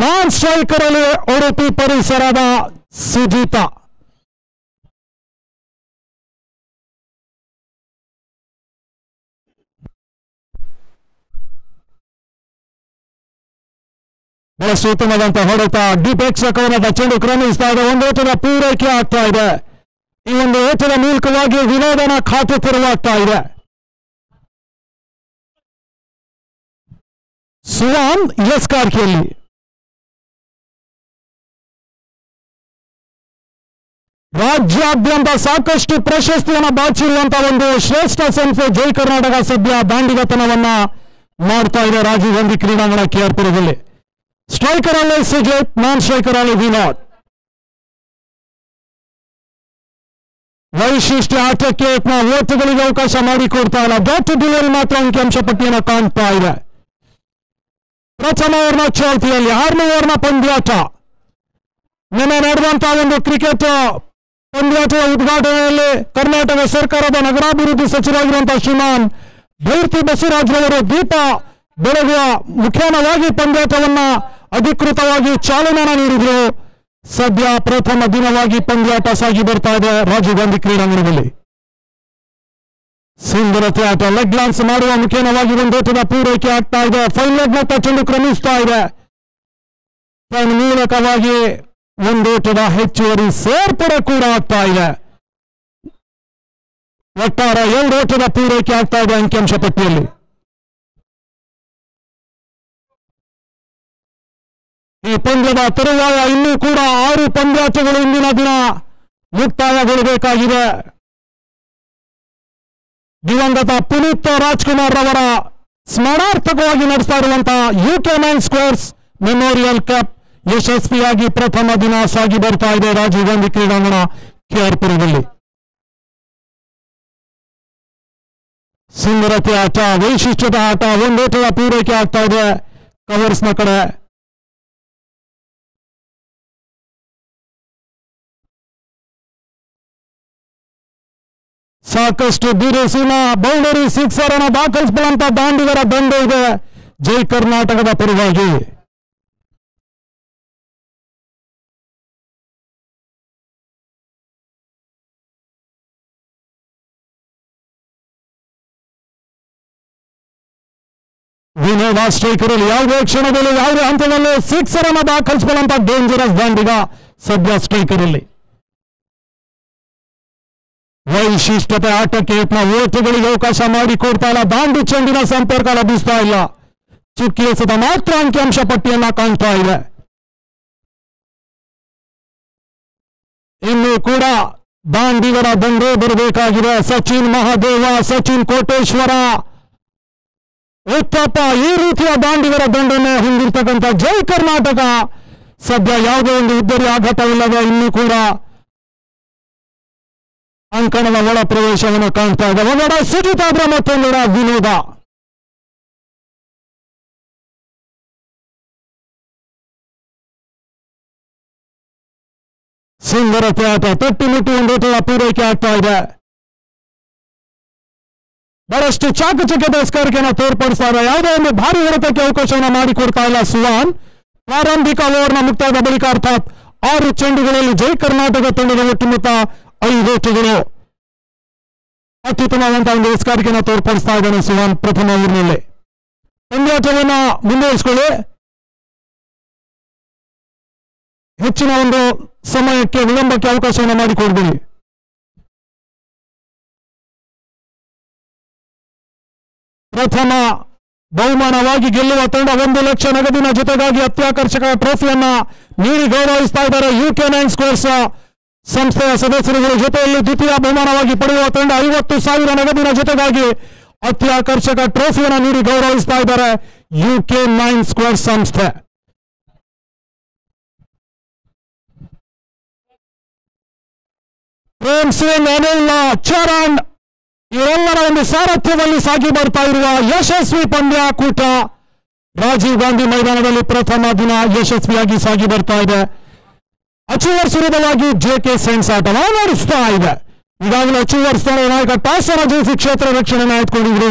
ನಾನ್ striker ಅಲ್ಲಿ ಉಡುಪಿ ಪರಿಸರದ ಸುಜಿತ. ಬಹಳಷ್ಟು ಉತ್ತಮವಾದಂತಹ ಹೊಡೆತ. ಡೀಪ್ ಎಕ್ಸ್ಟ್ರಾ ಚೆಂಡು ಕ್ರಮಿಸ್ತಾ ಇದೆ. ಒಂದು ಓಟದ ಪೂರೈಕೆ ಆಗ್ತಾ ಇದೆ. ಈ ಒಂದು ಓಟದ ಮೂಲಕವಾಗಿ ವಿನೋದನ ಖಾತೆ ತೆರವಾಗ್ತಾ ಇದೆ. ಸುವಾನ್ ಎಸ್ಕಾರ್ಕಿಯಲ್ಲಿ ರಾಜ್ಯಾದ್ಯಂತ ಸಾಕಷ್ಟು ಪ್ರಶಸ್ತಿಯನ್ನು ಬಾಚಿರುವಂತಹ ಒಂದು ಶ್ರೇಷ್ಠ ಸಂಸ್ಥೆ ಜೈ ಕರ್ನಾಟಕ ಸದ್ಯ ದಾಂಡಿಗತನವನ್ನ ಮಾಡ್ತಾ ಇದೆ ರಾಜೀವ್ ಗಾಂಧಿ ಕ್ರೀಡಾಂಗಣ ಕೆಆರ್ಪುರದಲ್ಲಿ. ಸ್ಟ್ರೈಕರ್ ಅಲ್ಲಿ ಸುಜಿತ್, ನಾನ್ ಸ್ಟ್ರೈಕರ್ ಅಲ್ಲಿ ವಿನೋದ್. ವೈಶಿಷ್ಟ್ಯ ಆಟಕ್ಕೆ ಓಟುಗಳಿಗೆ ಅವಕಾಶ ಮಾಡಿಕೊಡ್ತಾ ಇಲ್ಲ. ಡಾಟ್ ಡಿಲಲ್ಲಿ ಮಾತ್ರ ಅಂಕಿಅಂಶ ಪಟ್ಟಿಯನ್ನು ಕಾಣ್ತಾ ಇದೆ. ಪ್ರಥಮ ಓವರ್ನ ಚಾಲ್ತಿಯಲ್ಲಿ 6ನೇ ಓವರ್ನ ಪಂದ್ಯಾಟ. ನಿನ್ನೆ ನಡೆದಂತಹ ಒಂದು ಕ್ರಿಕೆಟ್ ಪಂದ್ಯಾಟದ ಉದ್ಘಾಟನೆಯಲ್ಲಿ ಕರ್ನಾಟಕ ಸರ್ಕಾರದ ನಗರಾಭಿವೃದ್ಧಿ ಸಚಿವರಾಗಿರುವಂತಹ ಶ್ರೀಮಾನ್ ಭೈರ್ತಿ ಬಸವರಾಜ್ರವರು ದೀಪ ಬೆಳಗುವ ಮುಖೇನವಾಗಿ ಪಂದ್ಯಾಟವನ್ನ ಅಧಿಕೃತವಾಗಿ ಚಾಲನೆಯನ್ನು ನೀಡಿದ್ರು. ಸದ್ಯ ಪ್ರಥಮ ದಿನವಾಗಿ ಪಂದ್ಯಾಟ ಸಾಗಿ ಬರ್ತಾ ಇದೆ ರಾಜೀವ್ ಗಾಂಧಿ ಕ್ರೀಡಾಂಗಣದಲ್ಲಿ. ಸುಂದರತೆ ಆಟ. ಲೆಗ್ ಲಾನ್ಸ್ ಮಾಡುವ ಮುಖೇನವಾಗಿ ಒಂದು ಓಟದ ಪೂರೈಕೆ ಆಗ್ತಾ ಇದೆ. ಫೈನ್ ಲೆಗ್ ನತ್ತ ಚೆಂಡು ಕ್ರಮಿಸ್ತಾ ಇದೆ. ಮೂಲಕವಾಗಿ ಒಂದು ಓಟದ ಹೆಚ್ಚುವರಿ ಸೇರ್ಪಡೆ ಕೂಡ ಆಗ್ತಾ ಇದೆ. ಒಟ್ಟಾರೆ 2 ಓಟದ ಪೂರೈಕೆ ಆಗ್ತಾ ಇದೆ ಅಂಕಿಅಂಶ ಪಟ್ಟಿಯಲ್ಲಿ. ಈ ಪಂದ್ಯದ ತರುವಾಯ ಇನ್ನೂ ಕೂಡ 6 ಪಂದ್ಯಾಟಗಳು ಇಂದಿನ ದಿನ ಮುಕ್ತಾಯಗೊಳ್ಳಬೇಕಾಗಿದೆ. ದಿವಂಗತ ಪುನೀತ್ ರಾಜ್ಕುಮಾರ್ ರವರ ಸ್ಮರಣಾರ್ಥಕವಾಗಿ ನಡೆಸ್ತಾ ಇರುವಂತಹ UK men's squares memorial cup ಯಶಸ್ವಿಯಾಗಿ ಪ್ರಥಮ ದಿನ ಸಾಗಿ ಬರ್ತಾ ಇದೆ ರಾಜೀವ್ ಗಾಂಧಿ ಕ್ರೀಡಾಂಗಣ ಕೆಆರ್ಪುರದಲ್ಲಿ. ಸುಂದರತೆ ಆಟ, ವೈಶಿಷ್ಟ್ಯದ ಆಟ. ಒಂದು ಓಟದ ಪೂರೈಕೆ ಆಗ್ತಾ ಇದೆ ಕವರ್ಸ್ನ ಕಡೆ. ಸಾಕಷ್ಟು ಬಿರುಸಿನ ಬೌಂಡರಿ ಸಿಕ್ಸರ್ ಅನ್ನು ದಾಖಲಿಸಬಲ್ಲಂತ ದಾಂಡಿಗರ ದಂಡ ಇದೆ ಜೈ ಕರ್ನಾಟಕದ ಪರವಾಗಿ. ವಿನೋದ ಸ್ಟ್ರೈಕರ್ ಅಲ್ಲಿ ಯಾವುದೇ ಕ್ಷಣದಲ್ಲಿ ಯಾವುದೇ ಹಂತದಲ್ಲೂ ಸಿಕ್ಸರ್ ಅನ್ನು ದಾಖಲಿಸಬಲ್ಲಂತ ಡೇಂಜರಸ್ ದಾಂಡಿಗ ಸದ್ಯ ಸ್ಟ್ರೈಕರ್ ಅಲ್ಲಿ. ವೈಶಿಷ್ಟ್ಯತೆ ಆಟಕ್ಕೆ ಓಟುಗಳಿಗೆ ಅವಕಾಶ ಮಾಡಿಕೊಡ್ತಾ ಇಲ್ಲ. ದಾಂಡು ಚೆಂಡಿನ ಸಂಪರ್ಕ ಲಭಿಸ್ತಾ ಇಲ್ಲ. ಚುಕ್ಕಿ ಎಸೆದ ಮಾತ್ರ ಅಂಕಿಅಂಶ ಪಟ್ಟಿಯನ್ನ ಕಾಣ್ತಾ ಇದೆ. ಇನ್ನು ಕೂಡ ದಾಂಡಿಗರ ದಂಡೇ ಬರಬೇಕಾಗಿದೆ. ಸಚಿನ್ ಮಹಾದೇವ, ಸಚಿನ್ ಕೋಟೇಶ್ವರ, ಉತ್ತಪ್ಪ ಈ ರೀತಿಯ ದಾಂಡಿಗರ ದಂಡನೆ ಹೊಂದಿರತಕ್ಕಂಥ ಜೈ ಕರ್ನಾಟಕ ಸದ್ಯ ಯಾವುದೇ ಒಂದು ಉದ್ದರಿ ಆಘಾತವಿಲ್ಲದೆ ಇನ್ನೂ ಕೂಡ ಅಂಕಣದ ಒಳ ಪ್ರವೇಶವನ್ನು ಕಾಣ್ತಾ ಇದೆ. ಒಂದೆಡ ಸುಜಿತ್ ಆದ್ರೆ ಮತ್ತೊಂದೆಡ ವಿನೋದ. ಸುಂದರತೆ ಆಟ. ತಟ್ಟಿಮಿಟ್ಟಿ ಒಂದು ಓಟದ ಪೂರೈಕೆ ಆಗ್ತಾ ಇದೆ. ಬಹಳಷ್ಟು ಚಾಕಚಕ್ಯದ ಸ್ಕರ್ಗೆಯನ್ನು ತೋರ್ಪಡಿಸ್ತಾ ಇದೆ. ಯಾವುದೇ ಒಂದು ಭಾರಿ ಹೊಡೆತಕ್ಕೆ ಅವಕಾಶವನ್ನು ಮಾಡಿಕೊಡ್ತಾ ಇಲ್ಲ ಸುವಾನ್. ಪ್ರಾರಂಭಿಕ ಓವರ್ನ ಮುಕ್ತಾಯದ ಬಳಿಕ ಅರ್ಥಾತ್ 6 ಚೆಂಡುಗಳಲ್ಲಿ ಜೈ ಕರ್ನಾಟಕ ತಂಡದ ಒಟ್ಟು ಮೊತ್ತ 5 ಓಟಗಳು. ಅತ್ಯುತ್ತಮವಾದಂತಹ ಒಂದು ಸ್ಕರ್ಗೆಯನ್ನು ತೋರ್ಪಡಿಸ್ತಾ ಇದ್ದಾನೆ ಸುವಾನ್ ಪ್ರಥಮ ಓವರ್ನಲ್ಲಿ. ಪಂದ್ಯಾಟವನ್ನ ಮುಂದುವರಿಸಿಕೊಳ್ಳಿ. ಹೆಚ್ಚಿನ ಒಂದು ಸಮಯಕ್ಕೆ ವಿಳಂಬಕ್ಕೆ ಅವಕಾಶವನ್ನು ಮಾಡಿಕೊಡ್ಬೇಡಿ. ಪ್ರಥಮ ಬಹುಮಾನವಾಗಿ ಗೆಲ್ಲುವ ತಂಡ 1 ಲಕ್ಷ ನಗದಿನ ಜೊತೆಗಾಗಿ ಅತ್ಯಾಕರ್ಷಕ ಟ್ರೋಫಿಯನ್ನ ನೀಡಿ ಗೌರವಿಸ್ತಾ ಇದ್ದಾರೆ ಯುಕೆ ಮೆನ್ಸ್ ಸ್ಕ್ವೇರ್ಸ್ ಸಂಸ್ಥೆಯ ಸದಸ್ಯರುಗಳ ಜೊತೆಯಲ್ಲಿ. ದ್ವಿತೀಯ ಬಹುಮಾನವಾಗಿ ಪಡೆಯುವ ತಂಡ 50,000 ನಗದಿನ ಜೊತೆಗಾಗಿ ಅತ್ಯಾಕರ್ಷಕ ಟ್ರೋಫಿಯನ್ನು ನೀಡಿ ಗೌರವಿಸ್ತಾ ಇದ್ದಾರೆ ಯುಕೆ ಮೆನ್ಸ್ ಸ್ಕ್ವೇರ್ಸ್ ಸಂಸ್ಥೆ. ಪ್ರೇಮ್ ಸಿಂಗ್, ಅನಿಲ್, ಚರಣ್ ಇವರೆಲ್ಲರ ಒಂದು ಸಾರಥ್ಯದಲ್ಲಿ ಸಾಗಿ ಬರ್ತಾ ಇರುವ ಯಶಸ್ವಿ ಪಂದ್ಯಾಕೂಟ ರಾಜೀವ್ ಗಾಂಧಿ ಮೈದಾನದಲ್ಲಿ ಪ್ರಥಮ ದಿನ ಯಶಸ್ವಿಯಾಗಿ ಸಾಗಿ ಬರ್ತಾ ಇದೆ. ಅಚೀವರ್ಸ್ ವಿರುದ್ಧವಾಗಿ ಜೆಕೆ ಸೈನ್ಸ್ ಆಟವನ್ನು ನಡೆಸ್ತಾ ಇದೆ. ಈಗಾಗಲೇ ಅಚೀವರ್ಸ್ ನಾಯಕ ಟಾಸ್ ಅನ್ನು ಜಯಿಸಿ ಕ್ಷೇತ್ರ ರಕ್ಷಣೆ ಆಯ್ದುಕೊಂಡಿದ್ರು.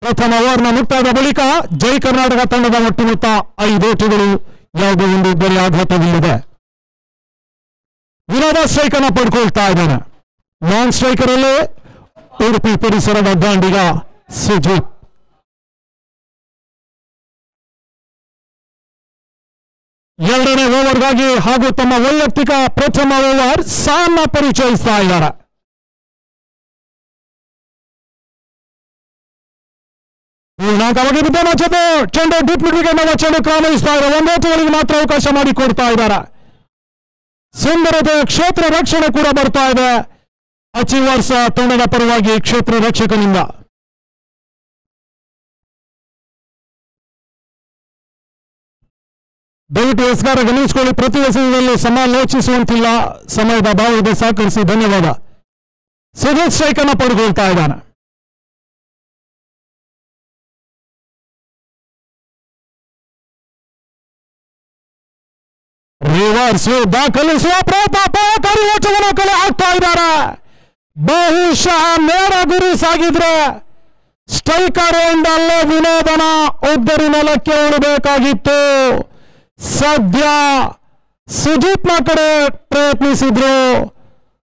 ಪ್ರಥಮ ಓವರ್ನ ಮುಕ್ತಾಯದ ಬಳಿಕ ಜೈ ಕರ್ನಾಟಕ ತಂಡದ ಒಟ್ಟು ಮೊತ್ತ 5 ಓಟುಗಳು, ಯಾವುದೋ ಒಂದು ಬೇರೆ ಆಘಾತವಿಲ್ಲದೆ. ವಿನೋದ ಸ್ಟ್ರೈಕ್ ಅನ್ನು ಪಡ್ಕೊಳ್ತಾ ಇದ್ದಾನೆ. ನಾನ್ ಸ್ಟ್ರೈಕರ್ ಅಲ್ಲಿ ಉಡುಪಿ ಪರಿಸರದ ದಾಂಡಿಗ ಸುಜಿತ್. ಎರಡನೇ ಓವರ್ಗಾಗಿ ಹಾಗೂ ತಮ್ಮ ವೈಯಕ್ತಿಕ ಪ್ರಥಮ ಓವರ್ ಸಾನ್ನ ಪರಿಚಯಿಸ್ತಾ ಇದ್ದಾರೆ. ಪೂರ್ಣಾಂಕವಾಗಿ ವಿದ್ಯಮಾನ ಚೆಂಡು ಡೀಪ್ ಮಿಡ್ ವಿಕೆಟ್ ಚೆಂಡು ಕ್ರಮಿಸ್ತಾ ಇದ್ದಾರೆ. 1 ಓಟುಗಳಿಗೆ ಮಾತ್ರ ಅವಕಾಶ ಮಾಡಿಕೊಡ್ತಾ ಇದ್ದಾರೆ. ಸುಂದರತೆ ಕ್ಷೇತ್ರ ರಕ್ಷಣೆ ಕೂಡ ಬರ್ತಾ ಇದೆ ಅಚೀವರ್ಸ್ ತಂಡದ ಪರವಾಗಿ ಕ್ಷೇತ್ರ ರಕ್ಷಕನಿಂದ. ದಯವಿಟ್ಟು ಎಸ್ಗಾರ ಗಮನಿಸಿಕೊಳ್ಳಿ, ಪ್ರತಿ ಎಸೆತದಲ್ಲೂ ಸಮಾಲೋಚಿಸುವಂತಿಲ್ಲ, ಸಮಯದ ಅಭಾವದ ಸಹಕರಿಸಿ ಧನ್ಯವಾದ. ಸುಜಿತ್ ಸ್ಟ್ರೈಕ್ ಅನ್ನು ಪಡೆದುಕೊಳ್ತಾ ಇದ್ದಾನೆ. ರಿವರ್ಸ್ ದಾಖಲಿಸುವ ಪ್ರಯತ್ನ, ಅಪಾಯಕಾರಿ ಓಟವನ್ನು ಕಲೆ ಹಾಕ್ತಾ ಇದ್ದಾರೆ. ಬಹುಶಃ ನೇರ ಗುರಿ ಸಾಗಿದ್ರೆ ಸ್ಟ್ರೈಕರ್ ಎಂದಲ್ಲೇ ವಿನೋದನ ಉದ್ದರಿ ನೆಲಕ್ಕೆ ಉಳಬೇಕಾಗಿತ್ತು. ಸದ್ಯ ಸುಜಿತ್ನ ಕಡೆ ಪ್ರಯತ್ನಿಸಿದ್ರು.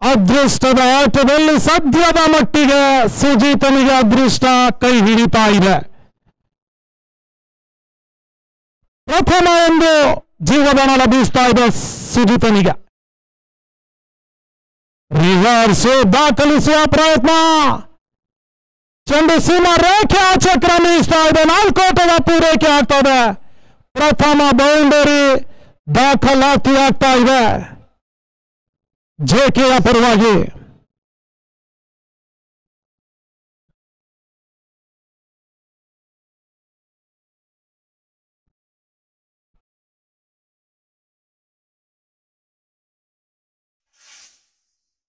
ಅದೃಷ್ಟದ ಆಟದಲ್ಲಿ ಸದ್ಯದ ಮಟ್ಟಿಗೆ ಸುಜಿತನಿಗೆ ಅದೃಷ್ಟ ಕೈ ಹಿಡಿತಾ ಇದೆ. ಪ್ರಥಮ ಒಂದು ಜೀವದಾನ ಲಭಿಸ್ತಾ ಇದೆ ಸುಜಿತನಿಗೆ. ರಿವರ್ಸ್ ದಾಖಲಿಸುವ ಪ್ರಯತ್ನ, ಚೆಂಡು ಸೀಮಾ ರೇಖೆ ಆಚೆ ಕ್ರಮಿಸ್ತಾ ಇದೆ. 4 ಓಟದ ಪೂರೈಕೆ ಆಗ್ತದೆ. ಪ್ರಥಮ ಬೌಂಡರಿ ದಾಖಲಾತಿ ಆಗ್ತಾ ಇದೆ ಜೆಕೆಯ ಪರವಾಗಿ.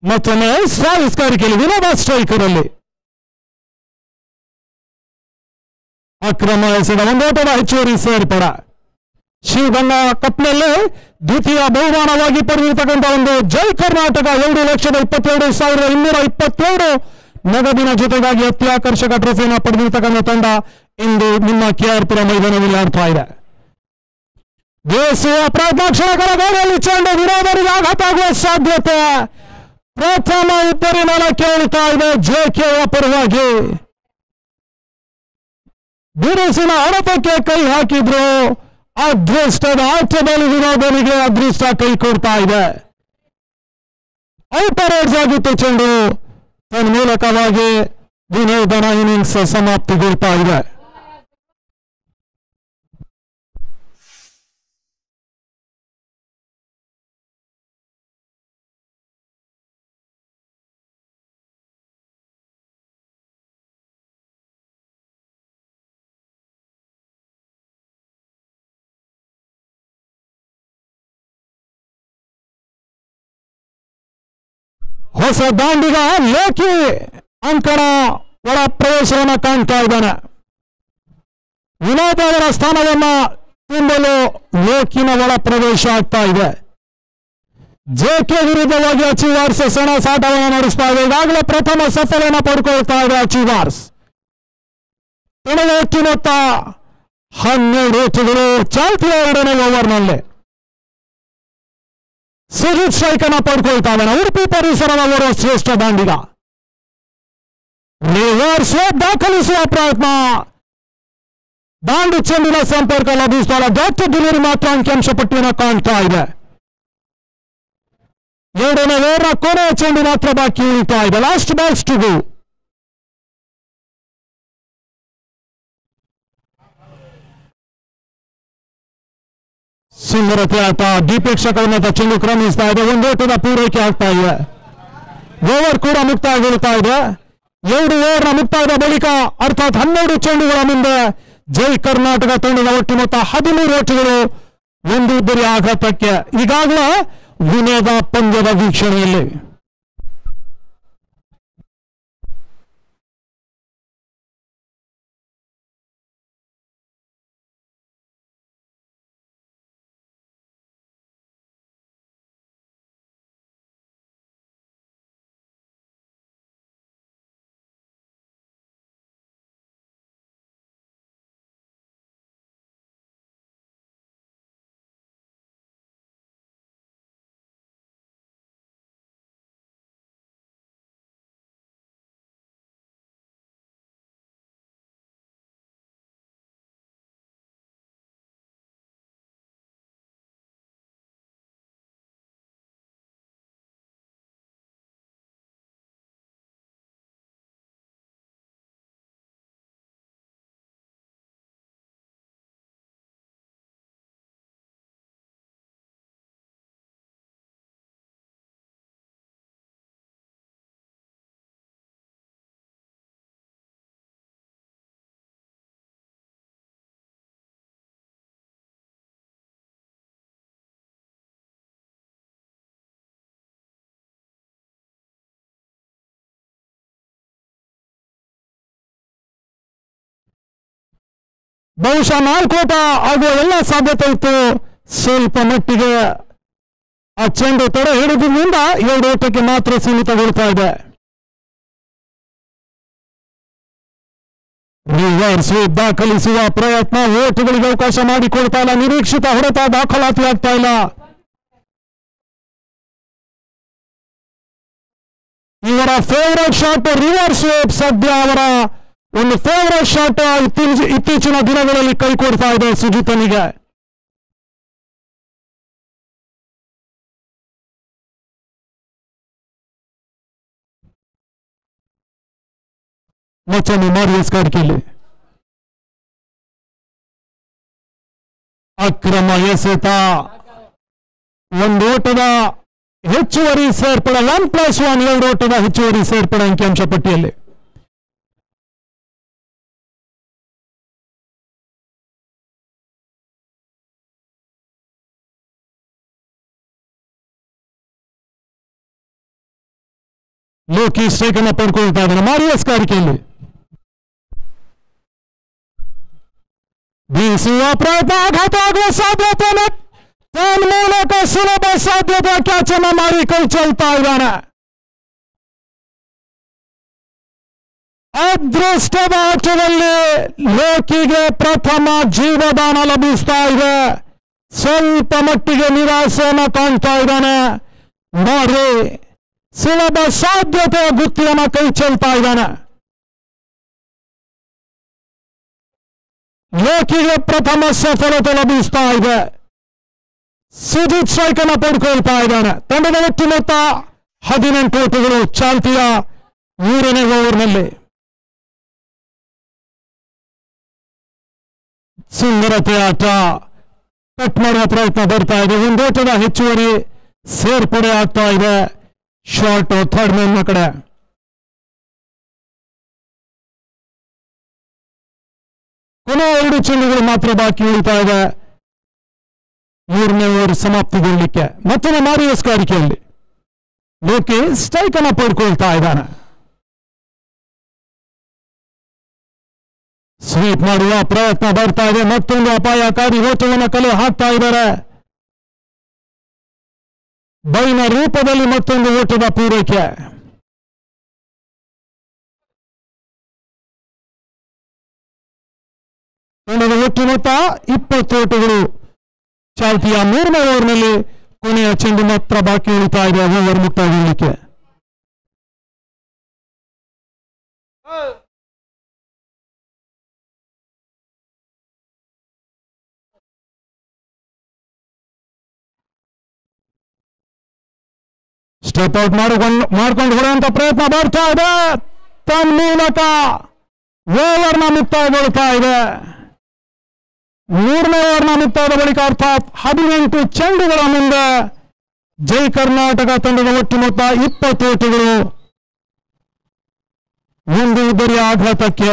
ಮತ್ತೊಮ್ಮೆ ಸಾಧಿಸ್ಕಾರಿಕೆಯಲ್ಲಿ ವಿನೋದ ಸ್ಟ್ರೈಕರ್ ಅಲ್ಲಿ ಅಕ್ರಮ ಎಸೆದ 1 ಓಟದ ಹೆಚ್ಚುವರಿ ಸೇರ್ಪಡ. ಶಿವಗಂಗಾ ಕಪ್ನಲ್ಲಿ ದ್ವಿತೀಯ ಬಹುಮಾನವಾಗಿ ಪಡೆದಿರತಕ್ಕಂಥ ಒಂದು ಜೈ ಕರ್ನಾಟಕ 2,22,227 ನಗದಿನ ಜೊತೆಗಾಗಿ ಅತ್ಯಾಕರ್ಷಕ ಟ್ರೋಫಿಯನ್ನು ಪಡೆದಿರತಕ್ಕಂಥ ತಂಡ ಇಂದು ನಿಮ್ಮ ಕೆಆರ್ಪುರ ಮೈದಾನದಲ್ಲಿ ಆಡ್ತಾ ಇದೆ. ಬೇಸುವ ಪ್ರಯತ್ನ, ಕ್ಷಣಗಳ ಗೋಡೆಯಲ್ಲಿ ಚೆಂಡು ವಿರೋಧರಿಗೆ ಆಘಾತ ಆಗುವ ಸಾಧ್ಯತೆ. ಪ್ರಥಮ ಉತ್ತರಿ ನೆಲಕ್ಕೆ ಉಳಿತಾ ಇದೆ ಜೆಕೆಯ ಪರವಾಗಿ. ಬಿರುಸಿನ ಹೊಡೆತಕ್ಕೆ ಕೈ ಹಾಕಿದ್ರು. ಅದೃಷ್ಟದ ಆಟದಲ್ಲಿ ವಿನೋದನಿಗೆ ಅದೃಷ್ಟ ಕೈ ಕೊಡ್ತಾ ಇದೆ. ಔಟರ್ ಏಡ್ಸ್ ಆಗಿತ್ತು ಚೆಂಡು. ತನ್ಮೂಲಕವಾಗಿ ವಿನೋದನ ಇನ್ನಿಂಗ್ಸ್ ಸಮಾಪ್ತಿಗೊಳ್ತಾ ಇದೆ. ಹೊಸ ದಾಂಡಿಗ ಲೇಖಿ ಅಂಕಣ ಒಳ ಪ್ರವೇಶವನ್ನು ಕಾಣ್ತಾ ಇದ್ದಾನೆ. ವಿನೋದ್ ಅವರ ಸ್ಥಾನವನ್ನ ತುಂಬಲು ಲೇಖಿನ ಒಳ ಪ್ರವೇಶ ಆಗ್ತಾ ಇದೆ. ಜೆಕೆ ವಿರುದ್ಧವಾಗಿ ಅಚೀವರ್ಸ್ ಸೆಣಸಾಟವನ್ನು ನಡೆಸ್ತಾ ಇದೆ. ಈಗಾಗಲೇ ಪ್ರಥಮ ಸಫಲವನ್ನು ಪಡ್ಕೊಳ್ತಾ ಇದೆ ಅಚೀವರ್ಸ್. ಒಟ್ಟು ಮೊತ್ತ 12 ಓಟುಗಳು ಚಾಲ್ತಿಯ 2ನೇ ಓವರ್ನಲ್ಲಿ. ಸುಜಿತ್ ಸ್ಟ್ರೈಕ್ ಅನ್ನು ಪಡ್ಕೊಳ್ತಾ ಇದ್ದಾನೆ. ಉಡುಪಿ ಪರಿಸರದ ಓರ್ವ ಶ್ರೇಷ್ಠ ದಾಂಡಿಗ. ರಿವರ್ಸ್ ದಾಖಲಿಸುವ ಪ್ರಯತ್ನ, ದಾಂಡು ಚೆಂಡಿನ ಸಂಪರ್ಕ ಲಭಿಸ್ತಾರ. ಡಾಕ್ಟರ್ ಡಿಲರಿ ಮಾತ್ರ ಅಂಕಿಅಂಶ ಪಟ್ಟಿಯನ್ನು ಕಾಣ್ತಾ ಇದೆ. 2ನೇ ಓವರ್ನ ಕೊನೆಯ ಚೆಂಡು ಮಾತ್ರ ಬಾಕಿ ಉಳಿತಾ ಇದೆ. Last balls to go. ಸುಂದರತೆ ಆಟ, ದೀಪೇಕ್ಷಕರನ್ನ ಚೆಂಡು ಕ್ರಮಿಸ್ತಾ ಇದೆ. 1 ಓಟದ ಪೂರೈಕೆ ಆಗ್ತಾ ಇದೆ. ಓವರ್ ಕೂಡ ಮುಕ್ತಾಯಗೊಳ್ತಾ ಇದೆ. 2 ಓವರ್ನ ಮುಕ್ತಾಯದ ಬಳಿಕ ಅರ್ಥಾತ್ 12 ಚೆಂಡುಗಳ ಮುಂದೆ ಜೈ ಕರ್ನಾಟಕ ತಂಡದ ಒಟ್ಟು ಮೊತ್ತ 13 ಓಟುಗಳು, 1 ಬರಿ ಆಘಾತಕ್ಕೆ. ಈಗಾಗಲೇ ವಿನೋದ ಪಂದ್ಯದ ವೀಕ್ಷಣೆಯಲ್ಲಿ ಬಹುಶಃ 4 ಓಟ ಆಗುವ ಎಲ್ಲ ಸಾಧ್ಯತೆ ಇತ್ತು. ಸ್ವಲ್ಪ ಮಟ್ಟಿಗೆ ಆ ಚೆಂಡು ತಡೆ ಹಿಡಿದ್ರಿಂದ 2 ಓಟಕ್ಕೆ ಮಾತ್ರ ಸೀಮಿತಗೊಳ್ತಾ ಇದೆ. ರಿವರ್ಸ್ ಸ್ವೀಪ್ ದಾಖಲಿಸುವ ಪ್ರಯತ್ನ, ಓಟುಗಳಿಗೆ ಅವಕಾಶ ಮಾಡಿಕೊಡ್ತಾ ಇಲ್ಲ. ನಿರೀಕ್ಷಿತ ಹೊಡೆತ ದಾಖಲಾತಿ ಆಗ್ತಾ ಇಲ್ಲ. ಇವರ ಫೇವರೇಟ್ ಶಾಟ್ ರಿವರ್ಸ್ ಸ್ವೀಪ್. ಸದ್ಯ ಅವರ ಒಂದು ಫೇವರೇಟ್ ಶಾಟ್ ಇತ್ತೀಚಿನ ದಿನಗಳಲ್ಲಿ ಕೈ ಕೊಡ್ತಾ ಇದೆ ಸುಜಿತನಿಗೆ. ಮತ್ತೊಂದು ಮಾರಿಯಸ್ ಕಾರ್ಕಿಲಿ ಅಕ್ರಮ ಎಸೆತ. ಒಂದು ಓಟದ ಹೆಚ್ಚುವರಿ ಸೇರ್ಪಡೆ 1+1 2 ಓಟದ ಹೆಚ್ಚುವರಿ ಸೇರ್ಪಡೆ ಅಂಕಿಅಂಶ ಪಟ್ಟಿಯಲ್ಲಿ. ಲೋಕಿ ಸ್ಟ್ರೈಕ್ ಅನ್ನು ಪಡ್ಕೊಳ್ತಾ ಇದ್ದಾರೆ ಮಾರಿಯಸ್ ಕಾರ್ಕಿಲಿ. ಬೀಸುವ ಪ್ರಯತ್ನ, ಆಘಾತ ಆಗುವ ಸಾಧ್ಯತೆ, ಮೂಲಕ ಸುಲಭ ಸಾಧ್ಯತೆ ಕ್ಯಾಚ್ ಅನ್ನು ಮಾಡಿ ಕೈ ಚೆಲ್ತಾ ಇದ್ದಾನೆ. ಅದೃಷ್ಟದ ಆಟದಲ್ಲಿ ಲೋಕಿಗೆ ಪ್ರಥಮ ಜೀವದಾನ ಲಭಿಸ್ತಾ ಇದೆ. ಸ್ವಲ್ಪ ಮಟ್ಟಿಗೆ ನಿರಾಸೆಯನ್ನು ಕಾಣ್ತಾ ಇದ್ದಾನೆ. ಮಾರಿ ಸುಲಭ ಸಾಧ್ಯತೆಯ ಗುತ್ತಿಯನ್ನು ಕೈ ಚೆಲ್ತಾ ಇದ್ದಾನೆ. ಲೋಕಿಗೆ ಪ್ರಥಮ ಸಫಲತೆ ಲಭಿಸ್ತಾ ಇದೆ. ಸುಜಿತ್ ಸ್ಟ್ರೈಕ್ ಅನ್ನು ಪಡ್ಕೊಳ್ತಾ ಇದ್ದಾನೆ. ತಂಡದ ಒಟ್ಟು ಮೊತ್ತ 18 ಓಟಗಳು ಚಾಲ್ತಿಯ 3ನೇ ಓವರ್ನಲ್ಲಿ. ಸುಂದರತೆ ಆಟ, ಕಟ್ ಮಾಡುವ ಪ್ರಯತ್ನ ಬರ್ತಾ ಇದೆ. ಒಂದು ಓಟದ ಹೆಚ್ಚುವರಿ ಸೇರ್ಪಡೆ ಆಗ್ತಾ ಇದೆ. ಶಾರ್ಟ್ ಥರ್ಡ್ ಮ್ಯಾನ್ ಕಡೆ. ಕೊನೆಯ 2 ಚೆಂಡುಗಳು ಮಾತ್ರ ಬಾಕಿ ಉಳಿತಾ ಇದೆ 3ನೇ ಓವರ್ ಸಮಾಪ್ತಿಗೊಳ್ಳಲಿಕ್ಕೆ. ಮತ್ತೊಂದು ಮಾರಿಯಸ್ ಕಾರ್ಕಿಯಲ್ಲಿ ಲೋಕಿ ಸ್ಟ್ರೈಕ್ ಅನ್ನು ಪಡ್ಕೊಳ್ತಾ ಇದ್ದಾನೆ. ಸ್ವೀಪ್ ಮಾಡುವ ಪ್ರಯತ್ನ ಬರ್ತಾ ಇದೆ. ಮತ್ತೊಂದು ಅಪಾಯಕಾರಿ ಓಟವನ್ನು ಕಲೆ ಹಾಕ್ತಾ ಇದ್ದಾರೆ. ಬೈನ ರೂಪದಲ್ಲಿ ಮತ್ತೊಂದು ಓಟದ ಪೂರೈಕೆ. ತಂಡದ ಒಟ್ಟು ಮೊತ್ತ 20 ಓಟಗಳು ಚಾಲ್ತಿಯ 3ನೇ ಓವರ್ನಲ್ಲಿ. ಕೊನೆಯ ಚೆಂಡು ಮಾತ್ರ ಬಾಕಿ ಉಳಿತಾ ಇದೆ ಓವರ್ ಮುಕ್ತಾಯಗೊಳ್ಳಲಿಕ್ಕೆ. ಸ್ಟೆಪ್ ಔಟ್ ಮಾಡ್ಕೊಂಡು ಹೊಡೆಯುವಂತ ಪ್ರಯತ್ನ ಬರ್ತಾ ಇದೆ. ತನ್ನ ಮೂಲಕ ಓವರ್ನ ಮುಕ್ತಾಯಗೊಳ್ತಾ ಇದೆ. 3ನೇ ಓವರ್ನ ಮುಕ್ತಾಯದ ಬಳಿಕ ಅರ್ಥಾತ್ 18 ಚೆಂಡುಗಳ ಮುಂದೆ ಜೈ ಕರ್ನಾಟಕ ತಂಡದ ಒಟ್ಟು ಮೊತ್ತ 20 ಓಟಗಳು. ಒಂದು ಉದರಿಯ ಆಘಾತಕ್ಕೆ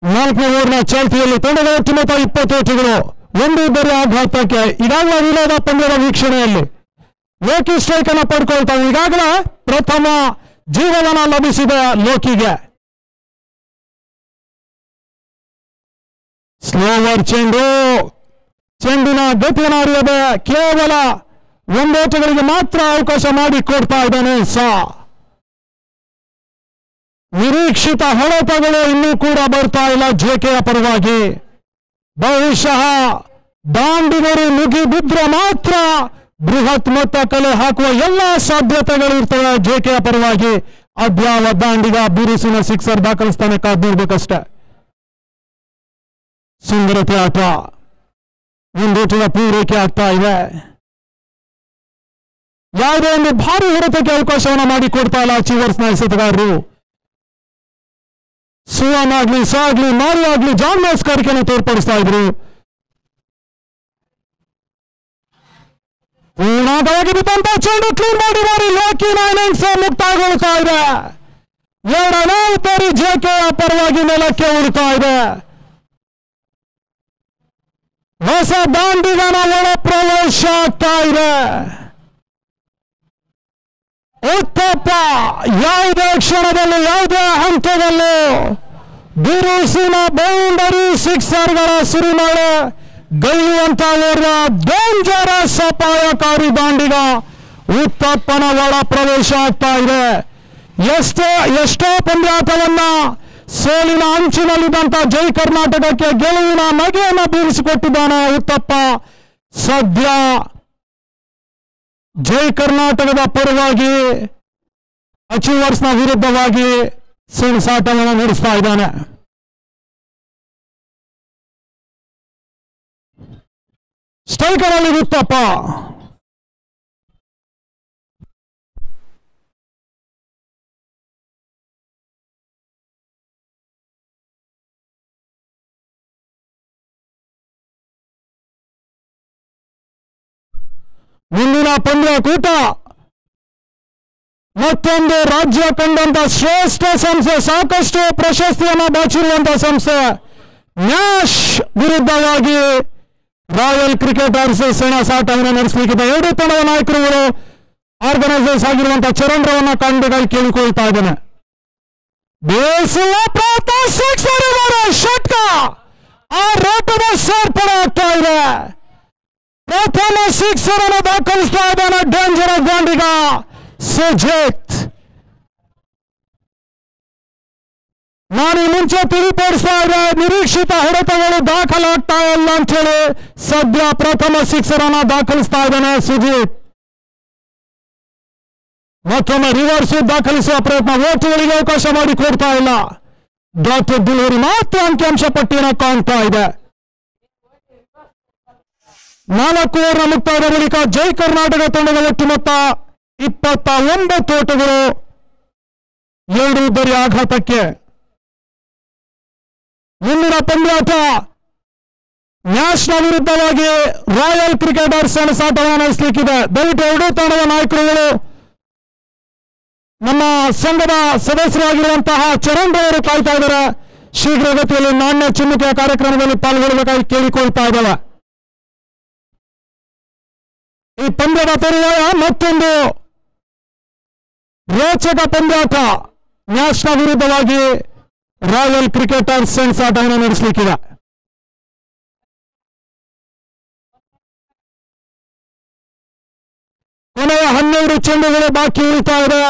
ನಾಲ್ಕನೇ ಓವರ್ನ ಚಾಲ್ತಿಯಲ್ಲಿ ತಂಡದ ಒಟ್ಟು ಮೊತ್ತ 20 ಓಟಗಳು. ಒಂದು ಉದ್ದರಿ ಆಘಾತಕ್ಕೆ ಈಗಾಗಲೇ ವಿರೋಧ ಪಂದ್ಯದ ವೀಕ್ಷಣೆಯಲ್ಲಿ ಲೋಕಿ ಸ್ಟ್ರೈಕ್ ಅನ್ನು ಪಡ್ಕೊಳ್ತಾವೆ. ಈಗಾಗಲೇ ಪ್ರಥಮ ಜೀವದಾನ ಲಭಿಸಿದೆ ಲೋಕಿಗೆ. ಸ್ಲೋವರ್ ಚೆಂಡಿನ ಗತಿಯನ್ನು ಅರಿಯದೆ ಕೇವಲ 1 ಓಟಗಳಿಗೆ ಮಾತ್ರ ಅವಕಾಶ ಮಾಡಿಕೊಡ್ತಾ ಇದ್ದಾನೆ. ನಿರೀಕ್ಷಿತ ಹೊಡೆತಗಳು ಇನ್ನೂ ಕೂಡ ಬರ್ತಾ ಇಲ್ಲ ಜೆಕೆಯ ಪರವಾಗಿ. ಬಹುಶಃ ದಾಂಡಿಗರು ಮುಗಿಬಿದ್ರೆ ಮಾತ್ರ ಬೃಹತ್ ಮೊತ್ತ ಕಲೆ ಹಾಕುವ ಎಲ್ಲ ಸಾಧ್ಯತೆಗಳು ಇರ್ತವೆ. ಜೆಕೆಯ ಪರವಾಗಿ ಅದ್ಯಾವ ದಾಂಡಿಗ ಬಿರುಸಿನ ಸಿಕ್ಸರ್ ದಾಖಲಿಸ್ತಾನೆ, ಕಾದು ನೋಡ್ಬೇಕಷ್ಟೆ. ಸುಂದರತೆ ಆಟ, ಮುಂದೋಟದ ಪೂರೈಕೆ ಆಗ್ತಾ ಇದೆ. ಯಾವುದೇ ಒಂದು ಭಾರಿ ಹೊಡೆತಕ್ಕೆ ಅವಕಾಶವನ್ನು ಮಾಡಿಕೊಡ್ತಾ ಇಲ್ಲ ಚೀವರ್ಸ್ನ ಎಸೆತಗಾರರು. ಸುವನ್ ಆಗ್ಲಿ, ಸಾಗ್ಲಿ, ಮಾರಿ ಆಗ್ಲಿ ಜಾನ್ ಮಾಸ್ಕರಿಕೆಯನ್ನು ತೋರ್ಪಡಿಸ್ತಾ ಇದ್ರು. ಪೂರ್ಣವಾಗಿ ಬಿದ್ದಂತ ಚೆಂಡು ಕ್ಲೀನ್ ಮಾಡಿ ಲಾಕಿನ ಇನ್ನಿಂಗ್ಸ್ ಮುಕ್ತಾಯಗೊಳ್ತಾ ಇದೆ. ಎರಡನೇ ಬಾರಿ ಜೆಕೆಯ ಪರವಾಗಿ ನೆಲಕ್ಕೆ ಉಳಿತಾ ಇದೆ. ಹೊಸ ದಾಂಡಿಗನ ಒಳ ಪ್ರವೇಶ ಆಗ್ತಾ ಇದೆ. ಉತ್ತಪ್ಪ ಯಾವುದೇ ಕ್ಷಣದಲ್ಲಿ, ಯಾವುದೇ ಹಂತದಲ್ಲೂ ಬಿರುಸಿನ ಬೌಂಡರಿ ಸಿಕ್ಸರ್ಗಳ ಸುರಿಮಳೆ ಗೈಯುವಂತ ಡೇಂಜರಸ್ ಅಪಾಯಕಾರಿ ದಾಂಡಿಗ ಉತ್ತಪ್ಪನ ಒಳ ಪ್ರವೇಶ ಆಗ್ತಾ ಇದೆ. ಎಷ್ಟೋ ಪಂದ್ಯಾಟವನ್ನ ಸೋಲಿನ ಅಂಚಿನಲ್ಲಿದ್ದಂತ ಜೈ ಕರ್ನಾಟಕಕ್ಕೆ ಗೆಲುವಿನ ನಗೆಯನ್ನು ಬೀರಿಸಿಕೊಟ್ಟಿದ್ದಾನೆ ಉತ್ತಪ್ಪ. ಸದ್ಯ ಜೈ ಕರ್ನಾಟಕದ ಪರವಾಗಿ ಅಚೀವರ್ಸ್ನ ವಿರುದ್ಧವಾಗಿ ಸೆಣಸಾಟವನ್ನು ನಡೆಸ್ತಾ ಇದ್ದಾನೆ. ಸ್ಟ್ರೈಕರ್ ಅಲ್ಲಿ ಉತ್ತಪ್ಪ. ಮುಂದಿನ ಪಂದ್ಯಕೂಟ ಮತ್ತೊಂದು ರಾಜ್ಯ ಕಂಡಂತ ಶ್ರೇಷ್ಠ ಸಂಸ್ಥೆ, ಸಾಕಷ್ಟು ಪ್ರಶಸ್ತಿಯನ್ನು ಬಾಚಿರುವಂತಹ ಸಂಸ್ಥೆ ನ್ಯಾಶ್ ವಿರುದ್ಧವಾಗಿ ರಾಯಲ್ ಕ್ರಿಕೆಟರ್ಸ್ ಸೆಣಸಾಟವನ್ನು ನಡೆಸಲಿಕ್ಕಿದೆ. ಎರಡು ತಂಡದ ನಾಯಕರುಗಳು ಆರ್ಗನೈಸರ್ಸ್ ಆಗಿರುವಂತಹ ಚರಂದ್ರವನ್ನ ಕಂಡುಗಾಗಿ ಕೇಳಿಕೊಳ್ತಾ ಇದ್ದಾನೆ. ಬೇಸುವ ಷಟ್ಕ ಆ ರೋಟದ ಸೇರ್ಪಡೆ ಆಗ್ತಾ ಇದೆ. ಪ್ರಥಮ ಸಿಕ್ಸರ್ ಅನ್ನು ದಾಖಲಿಸ್ತಾ ಇದ್ದಾನೆ ಡೇಂಜರಸ್ ದಾಂಡಿಗ ಸುಜಿತ್. ನಾನು ಮುಂಚೆ ತಿಳಿಪಡಿಸ್ತಾ ಇದ್ದೆ, ನಿರೀಕ್ಷಿತ ಹೊಡೆತಗಳು ದಾಖಲಾಗ್ತಾ ಇಲ್ಲ ಅಂತ ಹೇಳಿ ಸದ್ಯ ಪ್ರಥಮ ಸಿಕ್ಸರ್ ಅನ್ನು ದಾಖಲಿಸ್ತಾ ಇದ್ದಾನೆ ಸುಜಿತ್. ಮತ್ತೊಮ್ಮೆ ರಿವರ್ಸ್ ದಾಖಲಿಸುವ ಪ್ರಯತ್ನ, ಓಟುಗಳಿಗೆ ಅವಕಾಶ ಮಾಡಿಕೊಡ್ತಾ ಇಲ್ಲ. ಡಾಕ್ಟರ್ ಡೆಲಿವರಿ ಮಾತ್ರ ಅಂಕಿಅಂಶ ಪಟ್ಟಿಯನ್ನು ಕಾಣ್ತಾ ಇದೆ. 4 ಓವರ್ನ ಮುಕ್ತಾಯದ ಬಳಿಕ ಜೈ ಕರ್ನಾಟಕ ತಂಡದ ಒಟ್ಟು ಮೊತ್ತ 29 ಓಟಗಳು, 2 ಬರಿ ಆಘಾತಕ್ಕೆ. ಮುಂದಿನ ಪಂದ್ಯಾಟ ನ್ಯಾಶ್ನ ವಿರುದ್ಧವಾಗಿ ರಾಯಲ್ ಕ್ರಿಕೆಟರ್ಸ್ ಸೆಣಸಾಟವನ್ನು ನಡೆಸಲಿಕ್ಕಿದೆ. ದಯವಿಟ್ಟು ಎರಡೂ ತಂಡದ ನಾಯಕರುಗಳು, ನಮ್ಮ ಸಂಘದ ಸದಸ್ಯರಾಗಿರುವಂತಹ ಚರಣ್ ಅವರು ಕಾಯ್ತಾ ಇದ್ದಾರೆ. ಶೀಘ್ರಗತಿಯಲ್ಲಿ ನಾಣ್ಯ ಚಿಮ್ಮುಕೆಯ ಕಾರ್ಯಕ್ರಮದಲ್ಲಿ ಪಾಲ್ಗೊಳ್ಳಬೇಕಾಗಿ ಕೇಳಿಕೊಳ್ತಾ ಇದ್ದಾರೆ. ಈ ಪಂದ್ಯದ ತರುವಾಯ ಮತ್ತೊಂದು ರೋಚಕ ಪಂದ್ಯಾಟ ನ್ಯಾಶ್ನ ವಿರುದ್ಧವಾಗಿ ರಾಯಲ್ ಕ್ರಿಕೆಟರ್ಸ್ ಸೆಣಸಾಟವನ್ನು ನಡೆಸಲಿಕ್ಕಿದೆ. ಕೊನೆಯ 12 ಚೆಂಡುಗಳು ಬಾಕಿ ಉಳಿತಾ ಇದೆ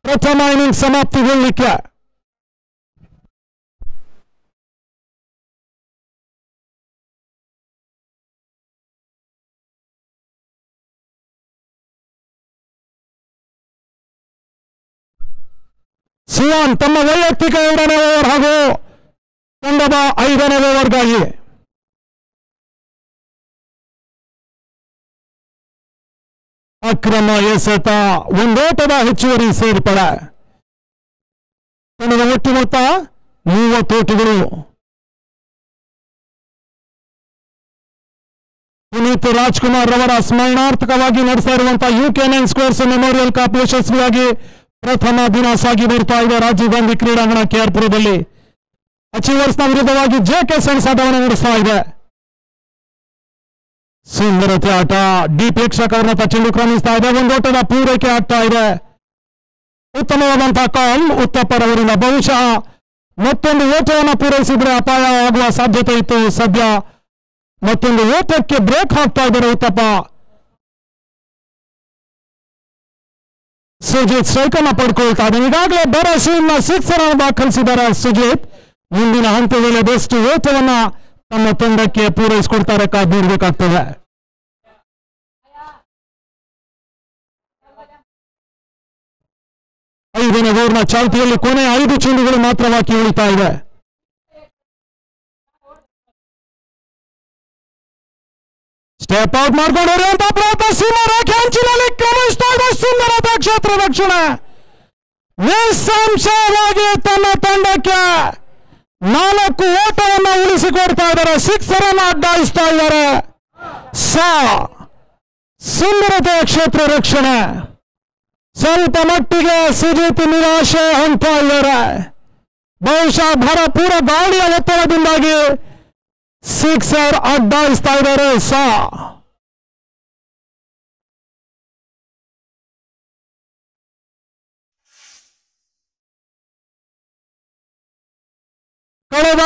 ಪ್ರಥಮ ಇನ್ನಿಂಗ್ಸ್ ಸಮಾಪ್ತಿಗೊಳ್ಳಲಿಕ್ಕೆ. ಸುವಾನ್ ತಮ್ಮ ವೈಯಕ್ತಿಕ 2ನೇ ಓವರ್ ಹಾಗೂ ತಂಡದ 5ನೇ ಓವರ್ಗಾಗಿ ಅಕ್ರಮ ಎಸೆತ, ಒಂದೋಟದ ಹೆಚ್ಚುವರಿ ಸೇರ್ಪಡೆ. ತಂಡದ ಒಟ್ಟು ಮೊತ್ತ 30 ಓಟಗಳು. ಪುನೀತ್ ರಾಜ್ಕುಮಾರ್ ರವರ ಸ್ಮರಣಾರ್ಥಕವಾಗಿ ನಡೆಸ್ತಾ ಇರುವಂತಹ UK9 ಸ್ಕ್ವೇರ್ಸ್ ಮೆಮೋರಿಯಲ್ ಕಪ್ ಯಶಸ್ವಿಯಾಗಿ ಪ್ರಥಮ ದಿನ ಸಾಗಿ ಬರ್ತಾ ಇದೆ ರಾಜೀವ್ ಗಾಂಧಿ ಕ್ರೀಡಾಂಗಣ KR-ಪುರದಲ್ಲಿ. ಅಚೀವರ್ಸ್ನ ವಿರುದ್ಧವಾಗಿ ಜೆಕೆ ಸೆಣಸಾಟವನ್ನು ನಡೆಸ್ತಾ ಇದೆ. ಸುಂದರತೆ ಆಟ, ಡಿ ಪ್ರೇಕ್ಷಕರನ್ನ ಚೆಂಡು ಕ್ರಮಿಸ್ತಾ ಇದೆ. ಒಂದೋಟದ ಪೂರೈಕೆ ಆಗ್ತಾ ಇದೆ. ಉತ್ತಮವಾದಂತಹ ಕಾಲ್ ಉತ್ತಪ್ಪರವರಿಂದ. ಬಹುಶಃ ಮತ್ತೊಂದು ಓಟವನ್ನು ಪೂರೈಸಿದ್ರೆ ಅಪಾಯ ಆಗುವ ಸಾಧ್ಯತೆ ಇತ್ತು. ಸದ್ಯ ಮತ್ತೊಂದು ಓಟಕ್ಕೆ ಬ್ರೇಕ್ ಹಾಕ್ತಾ ಇದ್ದಾರೆ ಉತ್ತಪ್ಪ. ಸುಜಿತ್ ಸ್ಟ್ರೈಕ್ ಅನ್ನು ಪಡ್ಕೊಳ್ತಾ ಇದ್ದಾರೆ. ಈಗಾಗಲೇ ಬರಸೀನ ಸಿಕ್ಸರ್ ಅನ್ನು ದಾಖಲಿಸಿದ್ದಾರೆ ಸುಜಿತ್. ಮುಂದಿನ ಹಂತದಲ್ಲಿ ಬೆಸ್ಟ್ ಓಟವನ್ನ ತಮ್ಮ ತಂಡಕ್ಕೆ ಪೂರೈಸಿಕೊಡ್ತಾರೆ, ಕಾದು ನೋಡಬೇಕಾಗ್ತದೆ. ಐದನೇ ಓವರ್ನ ಚಾಲ್ತಿಯಲ್ಲಿ ಕೊನೆ 5 ಚೆಂಡುಗಳು ಮಾತ್ರ ಬಾಕಿ ಉಳಿತಾ ಇದೆ. ಸ್ಟೆಪ್ ಔಟ್ ಮಾಡ್ಕೊಂಡಿರುವಂತ ಪ್ರಯತ್ನ, ಸೀಮಾ ರೇಖೆ ಅಂಚಿನಲ್ಲಿ ಕ್ರಮಿಸ್ತಾ ಇದೆ ಸುಂದರತ ಕ್ಷೇತ್ರ ರಕ್ಷಣೆ. ನಿಸ್ಸಂಶಯವಾಗಿ ತನ್ನ ತಂಡಕ್ಕೆ 4 ಓಟವನ್ನು ಉಳಿಸಿಕೊಡ್ತಾ ಇದ್ದಾರೆ, 6 ರನ್ ಅಡ್ಡಾಯಿಸ್ತಾ ಇದ್ದಾರೆ. ಸುಂದರತೆಯ ಕ್ಷೇತ್ರ ರಕ್ಷಣೆ. ಸ್ವಲ್ಪ ಮಟ್ಟಿಗೆ ಸುಜಿತ್ ನಿರಾಶೆ ಅಂತ ಇದ್ದಾರೆ. ಬಹುಶಃ ಭರಪೂರ ಗಾಳಿಯ ಒತ್ತಡದಿಂದಾಗಿ 6 ಅಡ್ಡಾಯಿಸ್ತಾ ಇದ್ದಾರೆ. ಕಳೆದ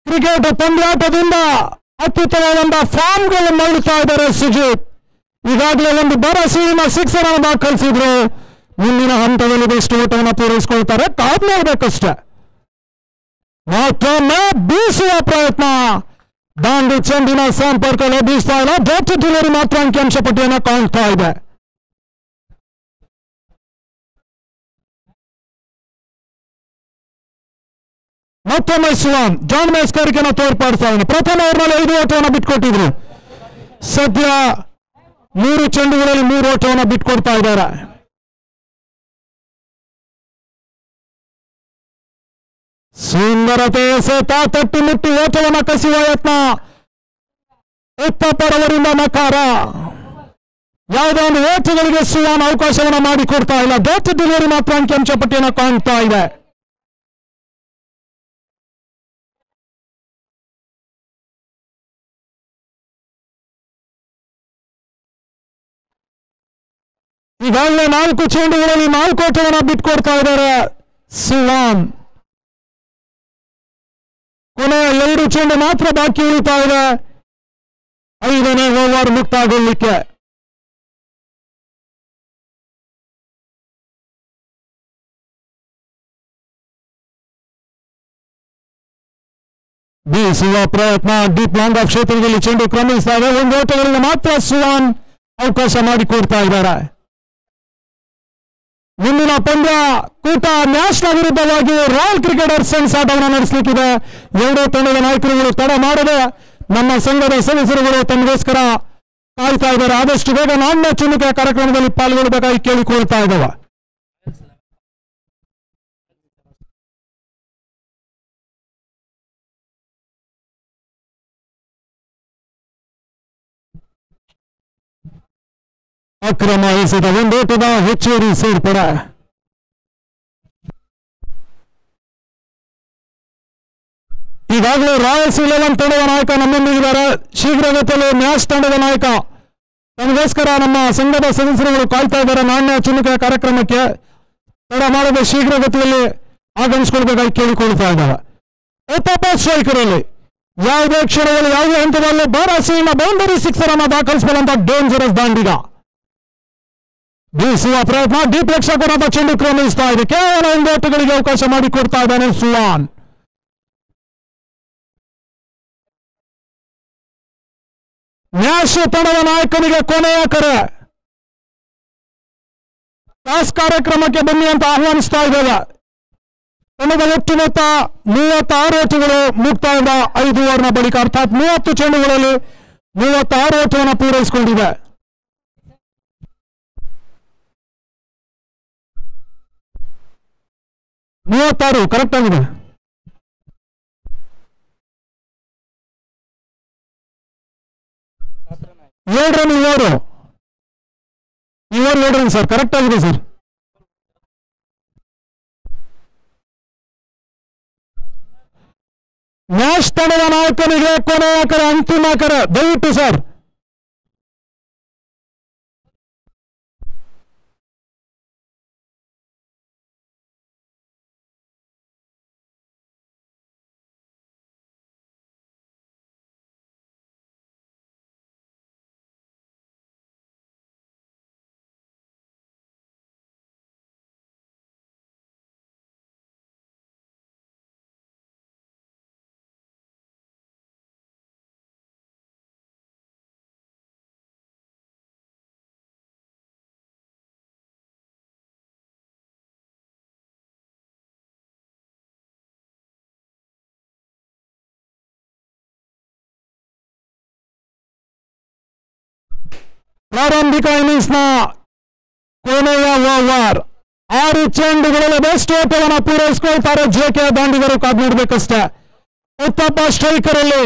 ಕ್ರಿಕೆಟ್ ಪಂದ್ಯಾಟದಿಂದ ಅತ್ಯುತ್ತಮವಾದ ಫಾರ್ಮ್ಗಳು ಮಾಡುತ್ತಾ ಇದ್ದಾರೆ ಸುಜಿತ್. ಈಗಾಗಲೇ ಒಂದು ಭರವಸೆಯಿಂದ 6 ರನ್ ದಾಖಲಿಸಿದ್ರು. ಮುಂದಿನ ಹಂತದಲ್ಲಿ ಬೆಸ್ಟ್ ಓಟವನ್ನು ಪೂರೈಸಿಕೊಳ್ತಾರೆ, ಕಾದು ನೋಡಬೇಕಷ್ಟೇ. ಮತ್ತೊಮ್ಮೆ ಬೀಸುವ ಪ್ರಯತ್ನ, ದಾಂಡು ಚೆಂಡಿನ ಸಂಪರ್ಕ ಲಭಿಸ್ತಾ ಇಲ್ಲ. ಡಾಟ್ ಡೆಲಿವರಿ ಮಾತ್ರ ಅಂಕಿಅಂಶ ಪಟ್ಟಿಯನ್ನು ಕಾಣ್ತಾ ಇದೆ. ಮತ್ತೊಮ್ಮೆ ಸುವಾನ್ ಜಾನ್ ಮೇಸ್ಕರಿಕೆಯನ್ನು ತೋರ್ಪಡಿಸ್ತಾ ಇದ್ದಾನೆ. ಪ್ರಥಮ ಓವರ್ನಲ್ಲಿ 5 ಓಟವನ್ನು ಬಿಟ್ಕೊಟ್ಟಿದ್ರು. ಸದ್ಯ 3 ಚೆಂಡುಗಳಲ್ಲಿ 3 ಓಟವನ್ನು ಬಿಟ್ಕೊಡ್ತಾ ಇದ್ದಾರೆ. ಸುಂದರತೆ ಎಸೆತ, ತಟ್ಟಿ ಮುಟ್ಟಿ ಓಟವನ್ನು ಕಸಿಯುವ ಯತ್ನ, ಉತ್ತಪರವರಿಂದ ನಕಾರ. ಯಾವುದೇ ಒಂದು ಓಟಗಳಿಗೆ ಸುವಾನ್ ಅವಕಾಶವನ್ನು ಮಾಡಿಕೊಡ್ತಾ ಇಲ್ಲ. ಡಾಟ್ ಡೆಲಿವರಿ ಮಾತ್ರ ಅಂಕಿಅಂಶ ಪಟ್ಟಿಯನ್ನು ಕಾಣ್ತಾ ಇದೆ. ಈಗಾಗಲೇ 4 ಚೆಂಡುಗಳಲ್ಲಿ 4 ಓಟವನ್ನು ಬಿಟ್ಕೊಡ್ತಾ ಇದ್ದಾರೆ ಸುವಾನ್. ಕೊನೆಯ 2 ಚೆಂಡು ಮಾತ್ರ ಬಾಕಿ ಉಳಿತಾ ಇದೆ 5ನೇ ಓವರ್ ಮುಕ್ತಾಯಗೊಳ್ಳಲಿಕ್ಕೆ. ಬೀಸುವ ಪ್ರಯತ್ನ, ಡೀಪ್ ಲಾಂಗ್ ಆಫ್ ಕ್ಷೇತ್ರದಲ್ಲಿ ಚೆಂಡು ಕ್ರಮಿಸ್ತಾ ಇದೆ. 1 ಓಟಗಳಿಗೆ ಮಾತ್ರ ಸುವಾನ್ ಅವಕಾಶ ಮಾಡಿಕೊಡ್ತಾ ಇದ್ದಾರೆ. ಮುಂದಿನ ಪಂದ್ಯ ಕೂಟ ನ್ಯಾಷನಲ್ ವಿರುದ್ಧವಾಗಿ ರಾಯಲ್ ಕ್ರಿಕೆಟರ್ಸ್ ಆಟವನ್ನು ನಡೆಸಲಿಕ್ಕಿದೆ. 2 ತಂಡದ ನಾಯಕರುಗಳು ತಡ ಮಾಡದೆ ನಮ್ಮ ಸಂಘದ ಸದಸ್ಯರುಗಳು ತಮಗೋಸ್ಕರ ಕಾಯ್ತಾ ಇದ್ದಾರೆ. ಆದಷ್ಟು ಬೇಗ ನಾಣ್ಯ ಚುಣಿಕೆ ಕಾರ್ಯಕ್ರಮದಲ್ಲಿ ಪಾಲ್ಗೊಳ್ಳಬೇಕಾಗಿ ಕೇಳಿಕೊಳ್ತಾ ಇದ್ದಾವೆ. ಅಕ್ರಮ ಎಸೆದ 1 ಓಟದ ಹೆಚ್ಚುವರಿ ಸೇರ್ಪಡೆ. ಈಗಾಗಲೇ ರಾಯಲ್ಸ್ 11 ತಂಡದ ನಾಯಕ ನಮ್ಮೊಂದಿಗಿದ್ದಾರೆ. ಶೀಘ್ರಗತಿಯಲ್ಲಿ ಮ್ಯಾಚ್ ತಂಡದ ನಾಯಕ ತಮಗೋಸ್ಕರ ನಮ್ಮ ಸಂಘದ ಸದಸ್ಯರುಗಳು ಕಾಯ್ತಾ ಇದ್ದಾರೆ. ನಾಣ್ಯ ಚುಣಿಕೆ ಕಾರ್ಯಕ್ರಮಕ್ಕೆ ತಡ ಮಾಡದೆ ಶೀಘ್ರಗತಿಯಲ್ಲಿ ಆಗಮಿಸಿಕೊಳ್ಬೇಕಾಗಿ ಕೇಳಿಕೊಳ್ತಾ ಇದ್ದಾರೆ. ಸ್ಟ್ರೈಕರಲ್ಲಿ ಯಾವುದೇ ಕ್ಷಣದಲ್ಲಿ ಯಾವುದೇ ಹಂತದಲ್ಲಿ ಭರವಸೆಯಿಂದ ಬೌಂಡರಿ 6 ರನ್ ದಾಖಲಿಸಬಲ್ಲಂತ ಡೇಂಜರಸ್ ದಾಂಡಿಗ. ಬೀಸುವ ಪ್ರಯತ್ನ, ಡೀಪ್ ರಕ್ಷಕರಾದ ಚೆಂಡು ಕ್ರಮಿಸ್ತಾ ಇದೆ. ಕೇವಲ 1 ಓಟಗಳಿಗೆ ಅವಕಾಶ ಮಾಡಿಕೊಡ್ತಾ ಇದ್ದಾನೆ ಸುವಾನ್. ನ್ಯಾಷ್ ತಂಡದ ನಾಯಕನಿಗೆ ಕೊನೆಯ ಕರೆ. ಟಾಸ್ ಕಾರ್ಯಕ್ರಮಕ್ಕೆ ಬನ್ನಿ ಅಂತ ಆಹ್ವಾನಿಸ್ತಾ ಇದ್ದೇವೆ. ತಂಡದ ಒಟ್ಟು ಮೊತ್ತ 36 ಓಟಗಳು ಮುಕ್ತಾಯದ 5 ಓವರ್ನ ಬಳಿಕ, ಅರ್ಥಾತ್ 30 ಚೆಂಡುಗಳಲ್ಲಿ 36 ಓಟವನ್ನು ಪೂರೈಸಿಕೊಂಡಿದೆ. ಕರೆಕ್ಟ್ ಆಗಿದೆ. ಓವರ್ 7 ರನ್ ಸರ್, ಕರೆಕ್ಟ್ ಆಗಿದೆ ಸರ್. ಮ್ಯಾಚ್ ತಂಡದ ನಾಯಕನಿಗೆ ಕೊನೆಯ ಕರೆ, ಅಂತಿಮ ಕರೆ, ದಯವಿಟ್ಟು ಸರ್. ಪ್ರಾರಂಭಿಕ ಇನ್ನಿಂಗ್ಸ್ನ ಕೊನೆಯ ಓವರ್ 6 ಚೆಂಡುಗಳಲ್ಲಿ ಬೆಸ್ಟ್ ಓಟವನ್ನು ಪೂರೈಸಿಕೊಳ್ತಾರೆ ಜೆಕೆ ದಾಂಡಿಗರು. ಕಾದು ನೋಡ್ಬೇಕಷ್ಟೇ. ಉತ್ತಪ್ಪ ಸ್ಟ್ರೈಕರ್ ಅಲ್ಲಿ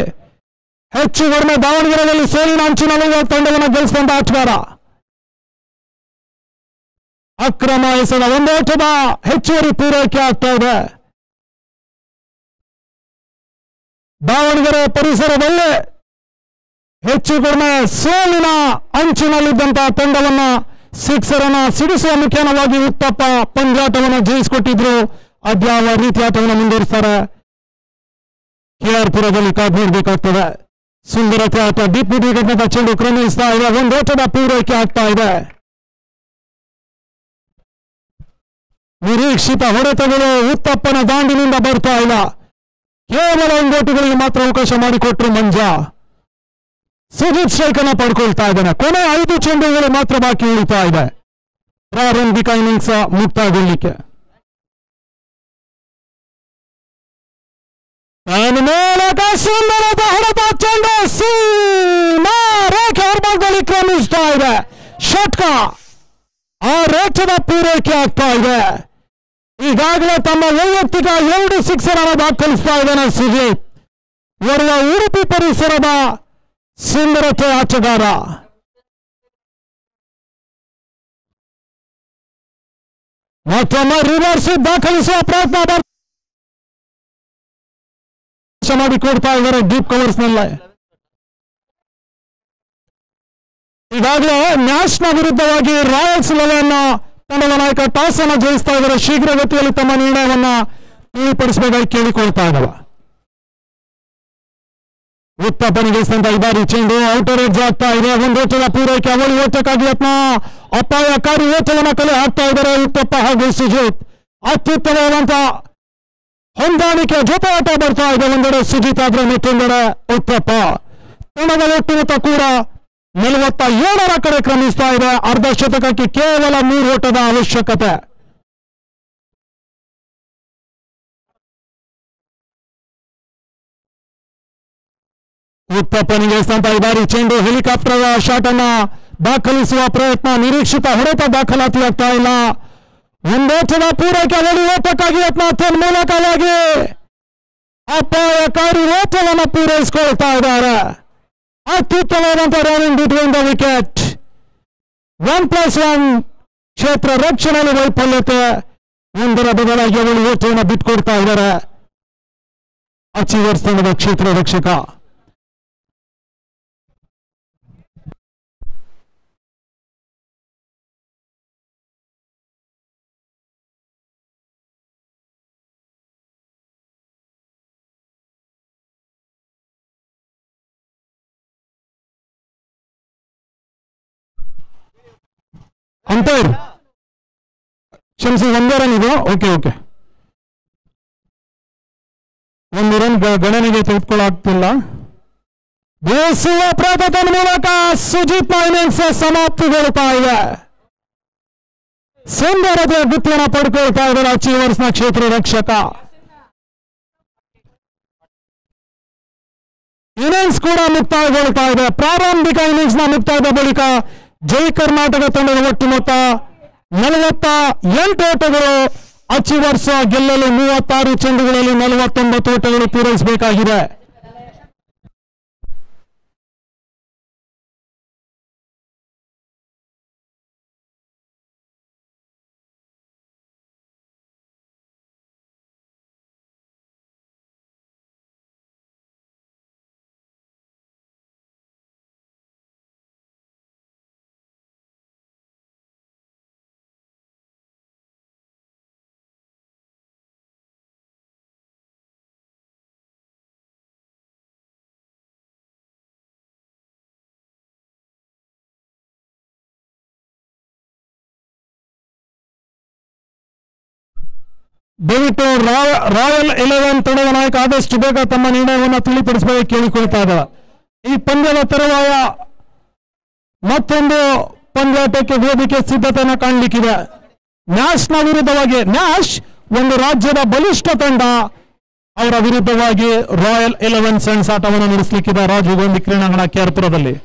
ಹೆಚ್ಚು ಕಡಿಮೆ ದಾವಣಗೆರೆಯಲ್ಲಿ ಸೋಲಿನ ಅಂಚಿನಲ್ಲಿ ತಂಡವನ್ನು ಗೆಲ್ಲಿಸಿದಂತ ಆಟಗಾರ. ಅಕ್ರಮ ಎಸೆದ ಒಂದೋಟದ ಹೆಚ್ಚುವರಿ ಪೂರೈಕೆ ಆಗ್ತಾ ಇದೆ. ದಾವಣಗೆರೆ ಪರಿಸರದಲ್ಲಿ ಹೆಚ್ಚು ಕಡಿಮೆ ಸೋಲಿನ ಅಂಚಿನಲ್ಲಿದ್ದಂತಹ ತಂಡವನ್ನ ಸಿಕ್ಸರ್ ಅನ್ನ ಸಿಡಿಸುವ ಮುಖೇನವಾಗಿ ಉತ್ತಪ್ಪ ಪಂದ್ಯಾಟವನ್ನು ಜಯಿಸಿಕೊಟ್ಟಿದ್ರು. ಅದ್ಯಾವ ರೀತಿ ಆಟವನ್ನು ಮುಂದುವರಿಸ್ತಾರೆ ಕೆಆರ್ಪುರದಲ್ಲಿ ಕಾದು ನೋಡಬೇಕಾಗ್ತದೆ. ಸುಂದರತೆ ಆಟ ಡೀಪ್ ವಿಕೆಟ್ನ ಚೆಂಡು ಕ್ರಮಿಸ್ತಾ ಇದೆ. ಒಂದೋಟದ ಪೂರೈಕೆ ಆಗ್ತಾ ಇದೆ. ನಿರೀಕ್ಷಿತ ಹೊಡೆತಗಳು ಉತ್ತಪ್ಪನ ದಾಂಡಿನಿಂದ ಬರ್ತಾ ಇಲ್ಲ. ಕೇವಲ ಒಂದೋಟುಗಳಿಗೆ ಮಾತ್ರ ಅವಕಾಶ ಮಾಡಿಕೊಟ್ರು ಮಂಜಾ. ಸುಜಿತ್ ಸ್ಟ್ರೈಕ್ ಅನ್ನ ಪಡ್ಕೊಳ್ತಾ ಇದ್ದಾನೆ. ಕೊನೆ 5 ಚೆಂಡುಗಳು ಮಾತ್ರ ಬಾಕಿ ಉಳಿತಾ ಇದೆ ಪ್ರಾರಂಭಿಕ ಇನ್ನಿಂಗ್ಸ್ ಮುಕ್ತಾಯಗೊಳ್ಳಿಕ್ಕೆ. ಸುಂದರದ ಹೊಡೆತ ಚೆಂಡು ಸೀಮಾ ರೇಖೆ ಹೊರಭಾಗದಲ್ಲಿ ಕ್ರಮಿಸ್ತಾ ಇದೆ. ಷಟ್ಕ ಆ ರೇಖೆದ ಪೂರೈಕೆ ಆಗ್ತಾ ಇದೆ. ಈಗಾಗಲೇ ತಮ್ಮ ವೈಯಕ್ತಿಕ 2 ಸಿಕ್ಸರ್ ಅನ್ನು ದಾಖಲಿಸ್ತಾ ಇದ್ದಾನೆ ಸುಜಿತ್. ಓರ್ವ ಉಡುಪಿ ಪರಿಸರದ ಸುಂದರತೆ ಆಟಗಾರ. ಮತ್ತೊಮ್ಮೆ ರಿವರ್ಸ್ ದಾಖಲಿಸುವ ಪ್ರಯತ್ನ ಮಾಡಿಕೊಡ್ತಾ ಇದ್ದಾರೆ ಡೀಪ್ ಕವರ್ಸ್ ನಲ್ಲೇ. ಈಗಾಗಲೇ ನ್ಯಾಶ್ನ ವಿರುದ್ಧವಾಗಿ ರಾಯಲ್ಸ್ ಲೆವೆನ್ ತಂಡದ ನಾಯಕ ಟಾಸ್ ಅನ್ನು ಜಯಿಸ್ತಾ ಇದ್ದಾರೆ. ಶೀಘ್ರಗತಿಯಲ್ಲಿ ತಮ್ಮ ನಿರ್ಣಯವನ್ನ ತಿಳಿಪಡಿಸಬೇಕಾಗಿ ಕೇಳಿಕೊಳ್ತಾ ಇದ್ದಾವೆ. ಉತ್ತಪ್ಪನಿಗೆ ಈ ಬಾರಿ ಚೆಂಡು ಔಟರ್ ಎಡ್ಜ್ ಆಗ್ತಾ ಇದೆ. ಒಂದೋಟದ ಪೂರೈಕೆ ಅವಳಿ ಓಟಕ್ಕಾಗಿ ಯತ್ನ. ಅಪಾಯಕಾರಿ ಓಟವನ್ನು ಕಲೆ ಹಾಕ್ತಾ ಇದ್ದಾರೆ ಉತ್ತಪ್ಪ ಹಾಗೂ ಸುಜಿತ್. ಅತ್ಯುತ್ತಮವಾದಂತಹ ಹೊಂದಾಣಿಕೆ ಜೊತೆ ಆಟ ಬರ್ತಾ ಇದೆ. ಒಂದೆಡೆ ಸುಜಿತ್ ಆದ್ರೆ ಮತ್ತೊಂದೆಡೆ ಉತ್ತಪ್ಪ. ತಂಡದ ಒಟ್ಟು ಕೂಡ 47ರ ಕಡೆ ಕ್ರಮಿಸ್ತಾ ಇದೆ. ಅರ್ಧ ಶತಕಕ್ಕೆ ಕೇವಲ 3 ಓಟದ ಅವಶ್ಯಕತೆ. ಉತ್ತಪ್ಪನಿಗೆ ಈ ಬಾರಿ ಚೆಂಡು ಹೆಲಿಕಾಪ್ಟರ್ ಶಾಟ್ ಅನ್ನ ದಾಖಲಿಸುವ ಪ್ರಯತ್ನ. ನಿರೀಕ್ಷಿತ ಹೊಡೆತ ದಾಖಲಾತಿ ಆಗ್ತಾ ಇಲ್ಲ. ಒಂದೋಟದ ಪೂರೈಕೆ ಅವಳಿ ಓಟಕ್ಕಾಗಿ ಯತ್ನ ಮೂಲಕವಾಗಿ ಅಪಾಯಕಾರಿ ಓಟವನ್ನು ಪೂರೈಸಿಕೊಳ್ತಾ ಇದ್ದಾರೆ. ಅತ್ಯುತ್ತಮವಾದಂತಹ ರನ್ನಿಂಗ್ ಬಿಟ್ವೀನ್ ದ ವಿಕೆಟ್. 1+1 ಕ್ಷೇತ್ರ ರಕ್ಷಣೆಯಲ್ಲಿ ವೈಫಲ್ಯತೆ. ಒಂದರ ಬದಲಾಗಿ ಅವಳು ಓಟವನ್ನು ಬಿಟ್ಕೊಡ್ತಾ ಇದ್ದಾರೆ ಅಚೀವರ್ಸ್ ತಂಡದ ಕ್ಷೇತ್ರ ರಕ್ಷಕ. ಅಂಪೈರ್ ಕ್ಷಮಿಸಿ, 1 ರನ್ ಇದು. ಓಕೆ 1 ರನ್ ಗಣನೆಗೆ ತೆಗೆದುಕೊಳ್ಳಾಗ್ತಿಲ್ಲ. ಬೇಸುವ ಪ್ರಯತ್ನದ ಮೂಲಕ ಸುಜಿತ್ ಇನ್ನಿಂಗ್ಸ್ ಸಮಾಪ್ತಿಗೊಳ್ತಾ ಇದೆ. ಸುಂದರತೆ ಗುತ್ತಿಯನ್ನು ಪಡ್ಕೊಳ್ತಾ ಇದ್ದಾರೆ ಅಚೀವರ್ಸ್ನ ಕ್ಷೇತ್ರ ರಕ್ಷಕ. ಇನ್ನಿಂಗ್ಸ್ ಕೂಡ ಮುಕ್ತಾಯಗೊಳ್ತಾ ಇದೆ. ಪ್ರಾರಂಭಿಕ ಇನ್ನಿಂಗ್ಸ್ನ ಮುಕ್ತಾಯದ ಬಳಿಕ ಜೈ ಕರ್ನಾಟಕ ತಂಡದ ಒಟ್ಟು ಮೊತ್ತ 48 ಓಟಗಳು. ಅಚೀವರ್ಸ್ ಗೆಲ್ಲಲು 36 ಚೆಂಡುಗಳಲ್ಲಿ 49 ಓಟಗಳು ಪೂರೈಸಬೇಕಾಗಿದೆ. ದಯವಿಟ್ಟು ರಾಯಲ್ 11 ತಂಡದ ನಾಯಕ ಆದಷ್ಟು ಬೇಗ ತಮ್ಮ ನಿರ್ಣಯವನ್ನು ತಿಳಿಪಡಿಸಬೇಕು ಕೇಳಿಕೊಳ್ತಾ ಇದ್ದಾರೆ. ಈ ಪಂದ್ಯದ ತರುವಾಯ ಮತ್ತೊಂದು ಪಂದ್ಯಾಟಕ್ಕೆ ವೇದಿಕೆ ಸಿದ್ಧತೆಯನ್ನು ಕಾಣಲಿಕ್ಕಿದೆ. ನ್ಯಾಶ್ನ ವಿರುದ್ಧವಾಗಿ, ನ್ಯಾಶ್ ಒಂದು ರಾಜ್ಯದ ಬಲಿಷ್ಠ ತಂಡ, ಅವರ ವಿರುದ್ಧವಾಗಿ ರಾಯಲ್ 11 ಸೆನ್ಸ್ ಆಟವನ್ನು ನಡೆಸಲಿಕ್ಕಿದೆ ರಾಜೀವ್ ಗಾಂಧಿ ಕ್ರೀಡಾಂಗಣ ಕೆಆರ್ಪುರದಲ್ಲಿ.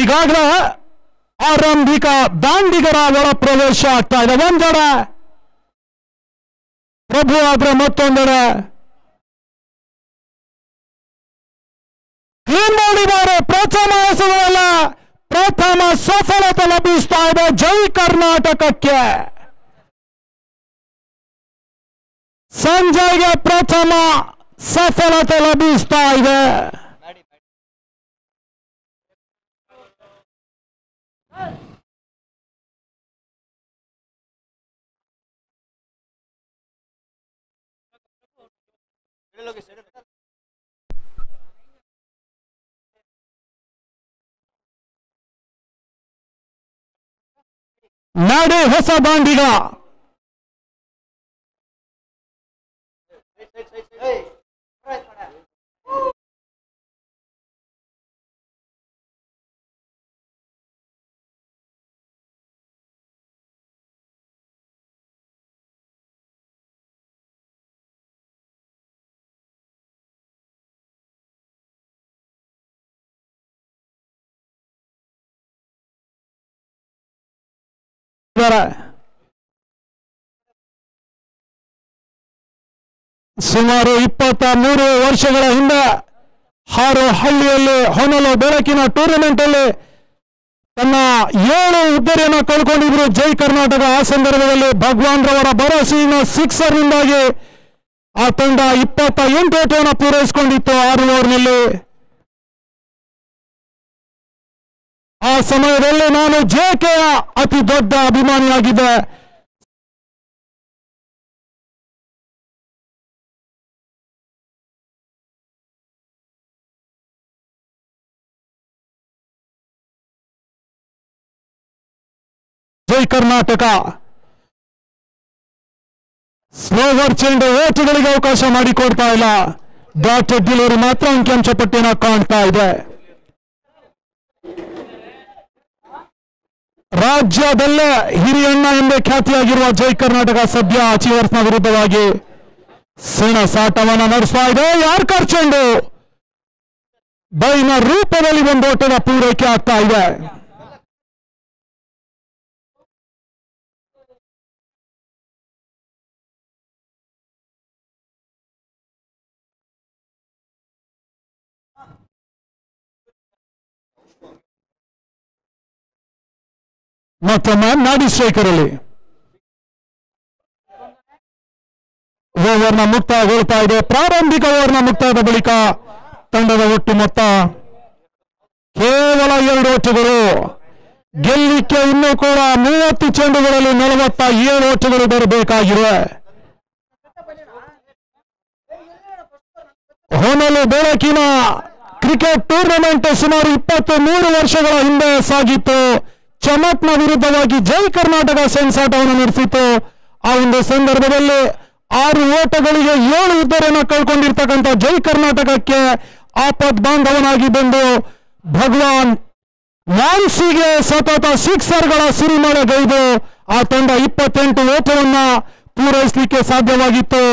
ಈಗಾಗಲೇ ಆರಂಭಿಕ ದಾಂಡಿಗರ ಒಳ ಪ್ರವೇಶ ಆಗ್ತಾ ಇದೆ. ಒಂದೆಡೆ ಪ್ರಭು ಆದ್ರೆ ಮತ್ತೊಂದೆಡೆ ಕ್ಲೀನ್ ಮಾಡಿದ್ದಾರೆ. ಪ್ರಥಮ ಎಸೆತದಲ್ಲ ಪ್ರಥಮ ಸಫಲತೆ ಲಭಿಸ್ತಾ ಇದೆ ಜೈ ಕರ್ನಾಟಕಕ್ಕೆ. ಸಂಜಯ್ಗೆ ಪ್ರಥಮ ಸಫಲತೆ ಲಭಿಸ್ತಾ ಇದೆ. ನಾಡೆ ಹೊಸ ದಾಂಡಿಗ ಸುಮಾರು 23 ವರ್ಷಗಳ ಹಿಂದೆ ಹಾರೋಹಳ್ಳಿಯಲ್ಲಿ ಹೊನಲು ಬೆಳಕಿನ ಟೂರ್ನಮೆಂಟ್ ಅಲ್ಲಿ ತನ್ನ 7 ಹುದ್ದೆಯನ್ನು ಕಳ್ಕೊಂಡಿದ್ರು ಜೈ ಕರ್ನಾಟಕ. ಆ ಸಂದರ್ಭದಲ್ಲಿ ಭಗವಾನ್ ರವರ ಭರವಸೆಯ ಸಿಕ್ಸರ್ ನಿಂದಾಗಿ ಆ ತಂಡ 28 ಓಟವನ್ನು ಪೂರೈಸಿಕೊಂಡಿತ್ತು 6 ಓವರ್ನಲ್ಲಿ. ಆ ಸಮಯದಲ್ಲಿ ನಾನು ಜೆಕೆಯ ಅತಿ ದೊಡ್ಡ ಅಭಿಮಾನಿಯಾಗಿದ್ದೆ. ಜೈ ಕರ್ನಾಟಕ ಸ್ಲೋವರ್ ಚೆಂಡು ಓಟುಗಳಿಗೆ ಅವಕಾಶ ಮಾಡಿಕೊಡ್ತಾ ಇಲ್ಲ. ಡಾಟೆಡ್ ಡೆಲಿವರಿ ಮಾತ್ರ ಅಂಕಿಅಂಶ ಪಟ್ಟಿಯನ್ನು ಕಾಣ್ತಾ ಇದೆ. ರಾಜ್ಯದಲ್ಲೇ ಹಿರಿಯಣ್ಣ ಎಂದೇ ಖ್ಯಾತಿಯಾಗಿರುವ ಜೈ ಕರ್ನಾಟಕ ಸದ್ಯ ಅಚೀವರ್ಸ್ನ ವಿರುದ್ಧವಾಗಿ ಸೆಣಸಾಟವನ್ನು ನಡೆಸ್ತಾ ಇದೆ. ಯಾರ್ಕರ್ ಚೆಂಡು ಬೈನ ರೂಪದಲ್ಲಿ ಒಂದು ಓಟದ ಪೂರೈಕೆ ಆಗ್ತಾ ಇದೆ. ಮತ್ತೊಮ್ಮೆ ನಾಡಿ ಸ್ಟ್ರೈಕರ್ ಅಲ್ಲಿ ಓವರ್ನ ಮುಕ್ತಾಯಗೊಳ್ತಾ ಇದೆ. ಪ್ರಾರಂಭಿಕ ಓವರ್ನ ಮುಕ್ತಾಯದ ಬಳಿಕ ತಂಡದ ಒಟ್ಟು ಮೊತ್ತ ಕೇವಲ 2 ಓಟಗಳು. ಗೆಲ್ಲಿಕ್ಕೆ ಇನ್ನೂ ಕೂಡ 30 ಚೆಂಡುಗಳಲ್ಲಿ 47 ಓಟಗಳು ಬರಬೇಕಾಗಿವೆ. ಹೊನಲು ಬೆಳಕಿನ ಕ್ರಿಕೆಟ್ ಟೂರ್ನಮೆಂಟ್ ಸುಮಾರು 23 ವರ್ಷಗಳ ಹಿಂದೆ ಸಾಗಿತ್ತು. ಚಮಕ್ನ ವಿರುದ್ಧವಾಗಿ ಜೈ ಕರ್ನಾಟಕ ಸೆಣಸಾಟವನ್ನು ನಡೆಸಿತ್ತು. ಆ ಒಂದು ಸಂದರ್ಭದಲ್ಲಿ 6 ಓಟಗಳಿಗೆ 7 ಹುದ್ದೆಯನ್ನು ಕಳ್ಕೊಂಡಿರ್ತಕ್ಕಂಥ ಜೈ ಕರ್ನಾಟಕಕ್ಕೆ ಆಪತ್ ಬಾಂಧವನಾಗಿ ಬಂದು ಭಗವಾನ್ ಮ್ಯಾನ್ಸಿಗೆ ಸತತ ಸಿಕ್ಸರ್ಗಳ ಸುರಿಮಳೆಗೈದು ಆ ತಂಡ 28 ಓಟವನ್ನ ಪೂರೈಸಲಿಕ್ಕೆ ಸಾಧ್ಯವಾಗಿತ್ತು.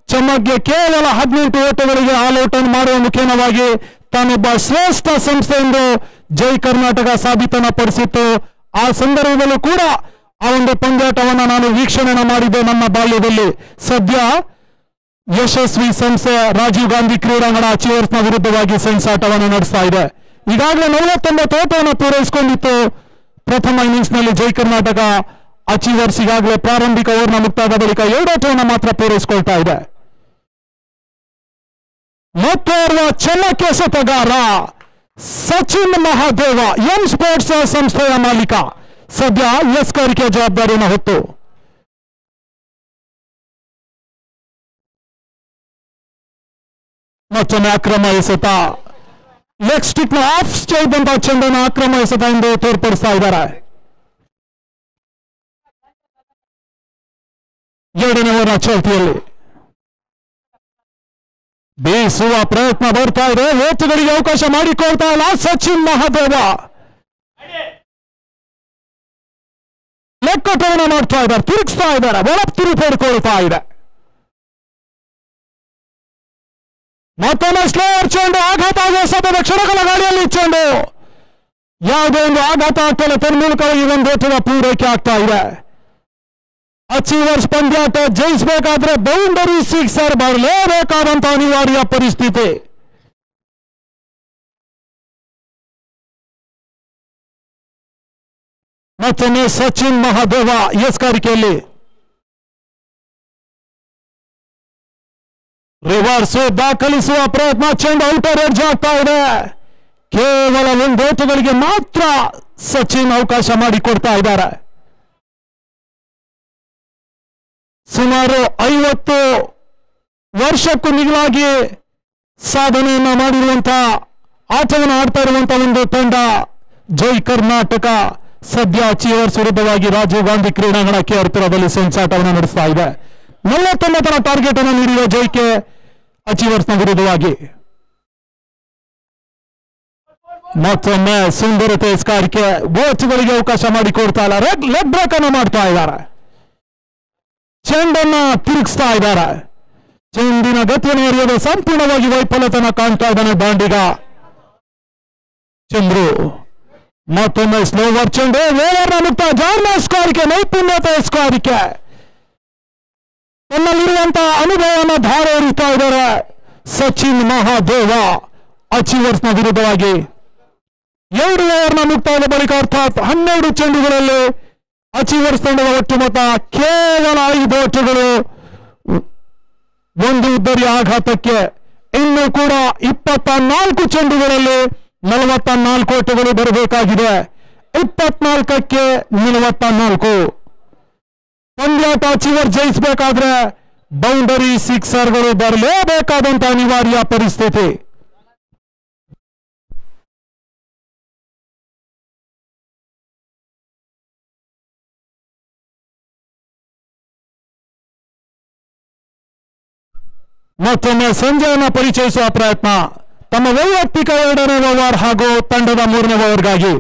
ಚಮಕ್ಗೆ ಕೇವಲ 18 ಓಟಗಳಿಗೆ ಆಲ್ ಔಟ್ ಅನ್ನು ಮಾಡುವ ಮುಖೇನವಾಗಿ ತಾನೊಬ್ಬ ಶ್ರೇಷ್ಠ ಸಂಸ್ಥೆ ಎಂದು ಜೈ ಕರ್ನಾಟಕ ಸಾಬೀತನ್ನ ಪಡಿಸಿತ್ತು. ಆ ಸಂದರ್ಭದಲ್ಲೂ ಕೂಡ ಆ ಒಂದು ಪಂದ್ಯಾಟವನ್ನು ನಾನು ವೀಕ್ಷಣೆ ಮಾಡಿದ್ದೆ ನನ್ನ ಬಾಲ್ಯದಲ್ಲಿ. ಸದ್ಯ ಯಶಸ್ವಿ ಸಂಸ್ಥೆ ರಾಜೀವ್ ಗಾಂಧಿ ಕ್ರೀಡಾಂಗಣ ಅಚೀವರ್ಸ್ನ ವಿರುದ್ಧವಾಗಿ ಸೆಣಸಾಟವನ್ನು ನಡೆಸ್ತಾ ಇದೆ. ಈಗಾಗಲೇ 49 ಓಟವನ್ನು ಪೂರೈಸಿಕೊಂಡಿತ್ತು ಪ್ರಥಮ ಇನ್ನಿಂಗ್ಸ್ ನಲ್ಲಿ ಜೈ ಕರ್ನಾಟಕ. ಅಚೀವರ್ಸ್ ಈಗಾಗಲೇ ಪ್ರಾರಂಭಿಕ ಓವರ್ನ ಮುಕ್ತಾದ ಬಳಿಕ 2 ಓಟವನ್ನು ಮಾತ್ರ ಪೂರೈಸಿಕೊಳ್ತಾ ಇದೆ. ಮತ್ತೋರ್ವ ಚಮಕ್ ಎಸೆತಗಾರ ಸಚಿನ್ ಮಹಾದೇವ ಎಂ ಸ್ಪೋರ್ಟ್ಸ್ ಸಂಸ್ಥೆಯ ಮಾಲೀಕ ಸದ್ಯ ಲಸ್ಕರಿಕೆ ಜವಾಬ್ದಾರಿಯನ್ನು ಹೊತ್ತು ಮತ್ತೊಮ್ಮೆ ಅಕ್ರಮ ಎಸೆತ. ಲೆಗ್ ಸ್ಟಿಕ್ ನ ಆಫ್ ಸ್ಟೈದಂತಹ ಚೆಂಡನ್ನು ಅಕ್ರಮ ಎಸೆತ ಎಂದು ತೋರ್ಪಡಿಸ್ತಾ ಇದ್ದಾರೆ. 2ನೇ ಓವರ್ನ ಚಾಲ್ತಿಯಲ್ಲಿ ಬೀಸುವ ಪ್ರಯತ್ನ ಬರ್ತಾ ಇದೆ. ಓಟುಗಳಿಗೆ ಅವಕಾಶ ಮಾಡಿಕೊಳ್ತಾ ಇಲ್ಲ ಸಚಿನ್ ಮಹಾದೇವ. ಲೆಕ್ಕಟವನ್ನು ಮಾಡ್ತಾ ಇದ್ದಾರೆ, ತಿರುಗಿಸ್ತಾ ಇದ್ದಾರೆ, ಒಳ ತಿರುಪಡ್ಕೊಳ್ತಾ ಇದೆ. ಮತ್ತೊಮ್ಮೆ ಸ್ಲೋವರ್ ಚೆಂಡು, ಆಘಾತ ಆಗುವ ಸತತ ಕ್ಷಣಗಳ ಗಾಳಿಯಲ್ಲಿ ಚೆಂಡು ಯಾವುದೇ ಒಂದು ಆಘಾತ ಆಗ್ತಾ ತನ್ಮೂಲಕವಾಗಿ ಒಂದು ಓಟದ ಪೂರೈಕೆ ಆಗ್ತಾ ಇದೆ. ಅಚೀವರ್ಸ್ ಪಂದ್ಯಾಟ ಜಯಿಸಬೇಕಾದ್ರೆ ಬೌಂಡರಿ ಸಿಕ್ಸರ್ ಬರಲೇಬೇಕಾದಂತ ಅನಿವಾರ್ಯ ಪರಿಸ್ಥಿತಿ. ಮತ್ತೊಮ್ಮೆ ಸಚಿನ್ ಮಹಾದೇವ ಎಸ್ಕಾರಿಕೆಯಲ್ಲಿ ರಿವರ್ಸ್ ದಾಖಲಿಸುವ ಪ್ರಯತ್ನ. ಚೆಂಡು ಔಟರ್ ಎಡ್ಜ್ ಆಗ್ತಾ ಇದೆ. ಕೇವಲ ಒಂದು ಓಟಗಳಿಗೆ ಮಾತ್ರ ಸಚಿನ್ ಅವಕಾಶ ಮಾಡಿಕೊಡ್ತಾ ಇದ್ದಾರೆ. ಸುಮಾರು 50 ವರ್ಷಕ್ಕೂ ಮಿಗಿಲಾಗಿ ಸಾಧನೆಯನ್ನ ಮಾಡಿರುವಂತಹ ಆಟವನ್ನು ಆಡ್ತಾ ಇರುವಂತಹ ಒಂದು ತಂಡ ಜೈ ಕರ್ನಾಟಕ ಸದ್ಯ ಅಚೀವರ್ಸ್ ವಿರುದ್ಧವಾಗಿ ರಾಜೀವ್ ಗಾಂಧಿ ಕ್ರೀಡಾಂಗಣಕ್ಕೆ ಹತ್ತಿರದಲ್ಲಿ ಸೆಣಸಾಟವನ್ನು ನಡೆಸ್ತಾ ಇದೆ. 49ರ ಟಾರ್ಗೆಟ್ ಅನ್ನು ನೀಡಿರುವ ಜೈಕೆ ಅಚೀವರ್ಸ್ನ ವಿರುದ್ಧವಾಗಿ ಮತ್ತೊಮ್ಮೆ ಸುಂದರತೆ ಸ್ಕಾರ್ಕೆ ಗೋಚುಗಳಿಗೆ ಅವಕಾಶ ಮಾಡಿಕೊಡ್ತಾ ಇಲ್ಲ. ಲೆಗ್ ಬ್ರೇಕ್ ಅನ್ನು ಮಾಡ್ತಾ ಇದ್ದಾರೆ. ಚೆಂಡನ್ನ ತಿರುಗಿಸ್ತಾ ಇದ್ದಾರೆ. ಚೆಂಡಿನ ಗತಿಯನ್ನು ಅರಿಯದೆ ಸಂಪೂರ್ಣವಾಗಿ ವೈಫಲ್ಯತನ ಕಾಣ್ತಾ ಇದ್ದಾನೆ ದಾಂಡಿಗ ಚಂದ್ರು. ಮತ್ತೊಮ್ಮೆ ಸ್ಲೋವರ್ ಚೆಂಡು ಓವರ್ನ ಮುಕ್ತ ಜಾರ್ನ ಸ್ಕಾರಿಕೆ ನೈಪುಣ್ಯತೆ ಸ್ಕಾರಿಕೆ. ತನ್ನಲ್ಲಿರುವಂತಹ ಅನುಭವವನ್ನು ಧಾರೆ ಎರಿತಾ ಇದ್ದಾರೆ ಸಚಿನ್ ಮಹಾದೇವ ಅಚೀವರ್ಸ್ನ ವಿರುದ್ಧವಾಗಿ. 2 ಓವರ್ನ ಮುಕ್ತಾಯದ ಬಳಿಕ ಅರ್ಥಾತ್ 12 ಚೆಂಡುಗಳಲ್ಲಿ ಅಚೀವರ್ಸ್ ತಂಡದ ಒಟ್ಟು ಮೊತ್ತ ಕೇವಲ 5 ಓಟಗಳು, 1 ಉದ್ದರಿಯ ಆಘಾತಕ್ಕೆ. ಇನ್ನು ಕೂಡ 24 ಚೆಂಡುಗಳಲ್ಲಿ 44 ಓಟಗಳು ಬರಬೇಕಾಗಿದೆ. 24ಕ್ಕೆ 44 ಪಂದ್ಯಾಟ ಅಚೀವರ್ ಜಯಿಸಬೇಕಾದ್ರೆ ಬೌಂಡರಿ ಸಿಕ್ಸರ್ಗಳು ಬರಲೇಬೇಕಾದಂತ ಅನಿವಾರ್ಯ ಪರಿಸ್ಥಿತಿ. ಮತ್ತೊಮ್ಮೆ ಸಂಜಯನ ಪರಿಚಯಿಸುವ ಪ್ರಯತ್ನ ತಮ್ಮ ವೈಯಕ್ತಿಕ 2ನೇ ಓವರ್ ಹಾಗೂ ತಂಡದ 3ನೇ ಓವರ್ಗಾಗಿ.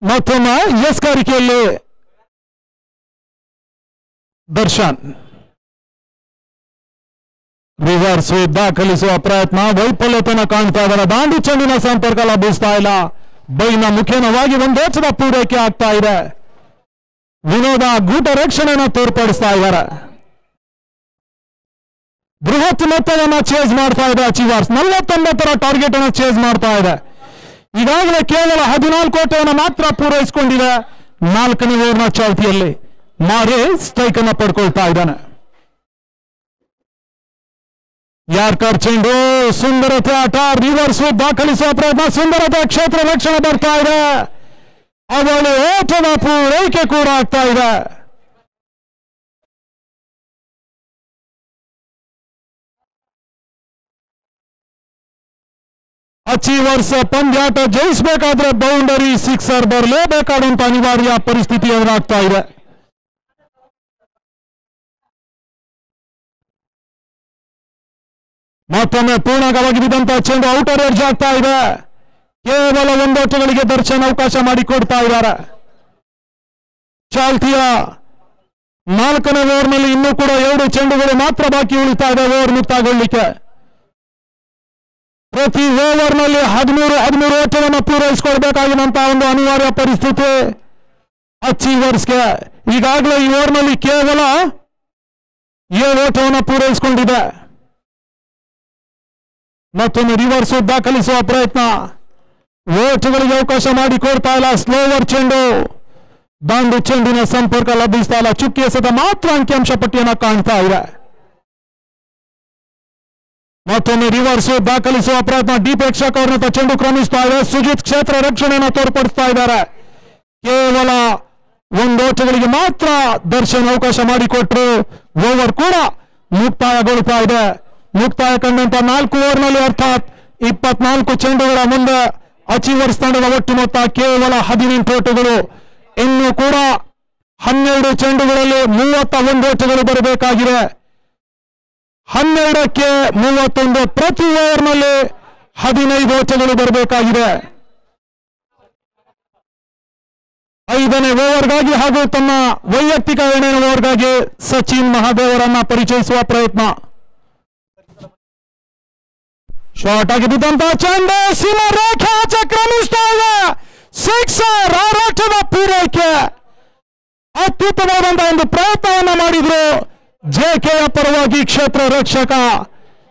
ಮತ್ತೊಮ್ಮೆ ಎಸ್ಗಾರಿಕೆಯಲ್ಲಿ ದರ್ಶನ್ ರಿವರ್ಸ್ ದಾಖಲಿಸುವ ಪ್ರಯತ್ನ ವೈಫಲ್ಯತೆಯನ್ನು ಕಾಣ್ತಾ ಇದ್ದಾರೆ. ದಾಂಡು ಚೆಂಡಿನ ಸಂಪರ್ಕ ಲಭಿಸ್ತಾ ಇಲ್ಲ. ಬೈನ ಮುಖೇನವಾಗಿ ಒಂದೋಚದ ಪೂರೈಕೆ ಆಗ್ತಾ ಇದೆ. ವಿನೋದ ಗೂಟ ರಕ್ಷಣೆಯನ್ನು ತೋರ್ಪಡಿಸ್ತಾ ಇದ್ದಾರೆ. ಬೃಹತ್ ಮೊತ್ತವನ್ನು ಚೇಸ್ ಮಾಡ್ತಾ ಇದೆ ಅಚೀವರ್ಸ್. 49 ಟಾರ್ಗೆಟ್ ಅನ್ನು ಚೇಸ್ ಮಾಡ್ತಾ ಇದೆ. ಈಗಾಗಲೇ ಕೇವಲ 14 ಓಟವನ್ನು ಮಾತ್ರ ಪೂರೈಸಿಕೊಂಡಿದೆ. 4ನೇ ಓವರ್ನ ಚಾಲ್ತಿಯಲ್ಲಿ ಮಾರಿ ಸ್ಟ್ರೈಕ್ ಅನ್ನು ಪಡ್ಕೊಳ್ತಾ ಇದ್ದಾನೆ. ಯಾರ್ಕರ್ ಚೆಂಡು, ಸುಂದರತೆ ಆಟ, ರಿವರ್ಸ್ ದಾಖಲಿಸುವ ಪ್ರಯತ್ನ, ಸುಂದರತೆ ಕ್ಷೇತ್ರ ರಕ್ಷಣೆ ಬರ್ತಾ ಇದೆ. ಅವಳು ಓಟದ ಪೂರೈಕೆ ಕೂಡ ಆಗ್ತಾ ಇದೆ. ಅಚೀವರ್ಸ್ ಪಂದ್ಯಾಟ ಜಯಿಸಬೇಕಾದ್ರೆ ಬೌಂಡರಿ ಸಿಕ್ಸರ್ ಬರಲೇಬೇಕಾದಂತ ಅನಿವಾರ್ಯ ಪರಿಸ್ಥಿತಿ ಎದುರಾಗ್ತಾ ಇದೆ. ಮತ್ತೊಮ್ಮೆ ಪೂರ್ಣವಾಗಿ ಬಿದ್ದಂತಹ ಚೆಂಡು ಔಟರ್ ಎಡ್ಜ್ ಆಗ್ತಾ ಇದೆ. ಕೇವಲ 1 ಓಟಗಳಿಗೆ ದರ್ಶನ್ ಅವಕಾಶ ಮಾಡಿಕೊಡ್ತಾ ಇದ್ದಾರೆ. ಚಾಲ್ತಿಯ 4ನೇ ಓವರ್ನಲ್ಲಿ ಇನ್ನೂ ಕೂಡ 2 ಚೆಂಡುಗಳು ಮಾತ್ರ ಬಾಕಿ ಉಳಿತಾ ಇದೆ ಓವರ್ ಮುಕ್ತಾಗೊಳ್ಳಿಕ್ಕೆ. ಪ್ರತಿ ಓವರ್ನಲ್ಲಿ 13 ಓಟವನ್ನು ಪೂರೈಸಿಕೊಳ್ಬೇಕಾಗಿರುವಂತಹ ಒಂದು ಅನಿವಾರ್ಯ ಪರಿಸ್ಥಿತಿ ಅಚೀವರ್ಸ್ಗೆ. ಈಗಾಗಲೇ ಈ ಓವರ್ನಲ್ಲಿ ಕೇವಲ 7 ಓಟವನ್ನು ಪೂರೈಸಿಕೊಂಡಿದೆ. ಮತ್ತೊಂದು ರಿವರ್ಸ್ ದಾಖಲಿಸುವ ಪ್ರಯತ್ನ, ಓಟಗಳಿಗೆ ಅವಕಾಶ ಮಾಡಿಕೊಡ್ತಾ ಇಲ್ಲ. ಸ್ಲೋವರ್ ಚೆಂಡು, ದಾಂಡು ಚೆಂಡಿನ ಸಂಪರ್ಕ ಲಭಿಸ್ತಾ ಇಲ್ಲ. ಚುಕ್ಕಿ ಎಸೆದ ಮಾತ್ರ ಅಂಕಿಅಂಶ ಪಟ್ಟಿಯನ್ನು ಕಾಣ್ತಾ ಇದೆ. ಮತ್ತೊಮ್ಮೆ ರಿವರ್ಸ್ ದಾಖಲಿಸುವ ಪ್ರಯತ್ನ, ಡಿ ಪ್ರೇಕ್ಷಕ ಅವ್ರನ್ನ ಚೆಂಡು ಕ್ರಮಿಸ್ತಾ ಇದೆ. ಸುಜಿತ್ ಕ್ಷೇತ್ರ ರಕ್ಷಣೆಯನ್ನು ತೋರ್ಪಡಿಸ್ತಾ ಇದ್ದಾರೆ. ಕೇವಲ 1 ಓಟಗಳಿಗೆ ಮಾತ್ರ ದರ್ಶನ್ ಅವಕಾಶ ಮಾಡಿಕೊಟ್ರು. ಓವರ್ ಕೂಡ ಮುಕ್ತಾಯಗೊಳ್ತಾ ಇದೆ. ಮುಕ್ತಾಯ ಕಂಡಂತ 4 ಓವರ್ನಲ್ಲಿ ಅರ್ಥಾತ್ 24 ಚೆಂಡುಗಳ ಮುಂದೆ ಅಚೀವರ್ಸ್ ತಂಡದ ಒಟ್ಟು ಮೊತ್ತ ಕೇವಲ 18 ಓಟಗಳು. ಇನ್ನು ಕೂಡ 12 ಚೆಂಡುಗಳಲ್ಲಿ 31 ಓಟಗಳು ಬರಬೇಕಾಗಿದೆ. 12ಕ್ಕೆ 31, ಪ್ರತಿ ಓವರ್ನಲ್ಲಿ 15 ಓಟಗಳು ಬರಬೇಕಾಗಿದೆ. 5ನೇ ಓವರ್ಗಾಗಿ ಹಾಗೂ ತನ್ನ ವೈಯಕ್ತಿಕ 8ನೇ ಓವರ್ಗಾಗಿ ಸಚಿನ್ ಮಹಾದೇವರನ್ನ ಪರಿಚಯಿಸುವ ಪ್ರಯತ್ನ. ಶಾರ್ಟ್ ಆಗಿ ಬಿದ್ದಂತಹ ಚೆಂಡು ಸೀಮಾ ರೇಖೆ ಆಚೆ ಕ್ರಮಿಸ್ತಾ ಇದೆ. ಸಿಕ್ಸರ್, ಆರಾಟದ ಪೂರೈಕೆ. ಅತ್ಯುತ್ತಮವಾದಂತಹ ಒಂದು ಪ್ರಯತ್ನವನ್ನ ಮಾಡಿದ್ರು ಜೆಕೆಯ ಪರವಾಗಿ ಕ್ಷೇತ್ರ ರಕ್ಷಕ.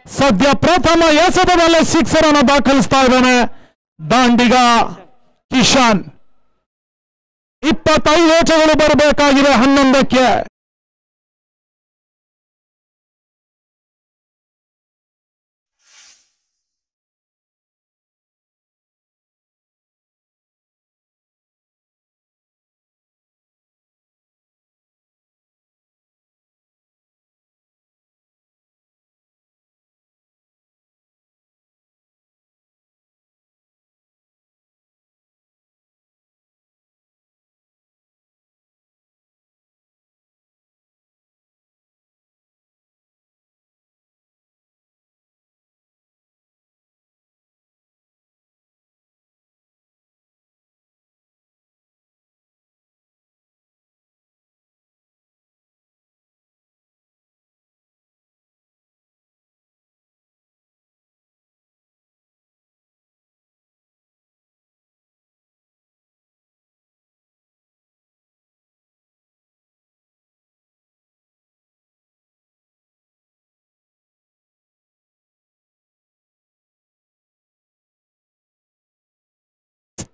ಸದ್ಯ ಪ್ರಥಮ ಎಸೆತದಲ್ಲೇ ಸಿಕ್ಸರ್ ಅನ್ನು ದಾಖಲಿಸ್ತಾ ಇದ್ದಾನೆ ದಾಂಡಿಗ ಕಿಶನ್. 25 ಓಟಗಳು ಬರಬೇಕಾಗಿದೆ 11ಕ್ಕೆ.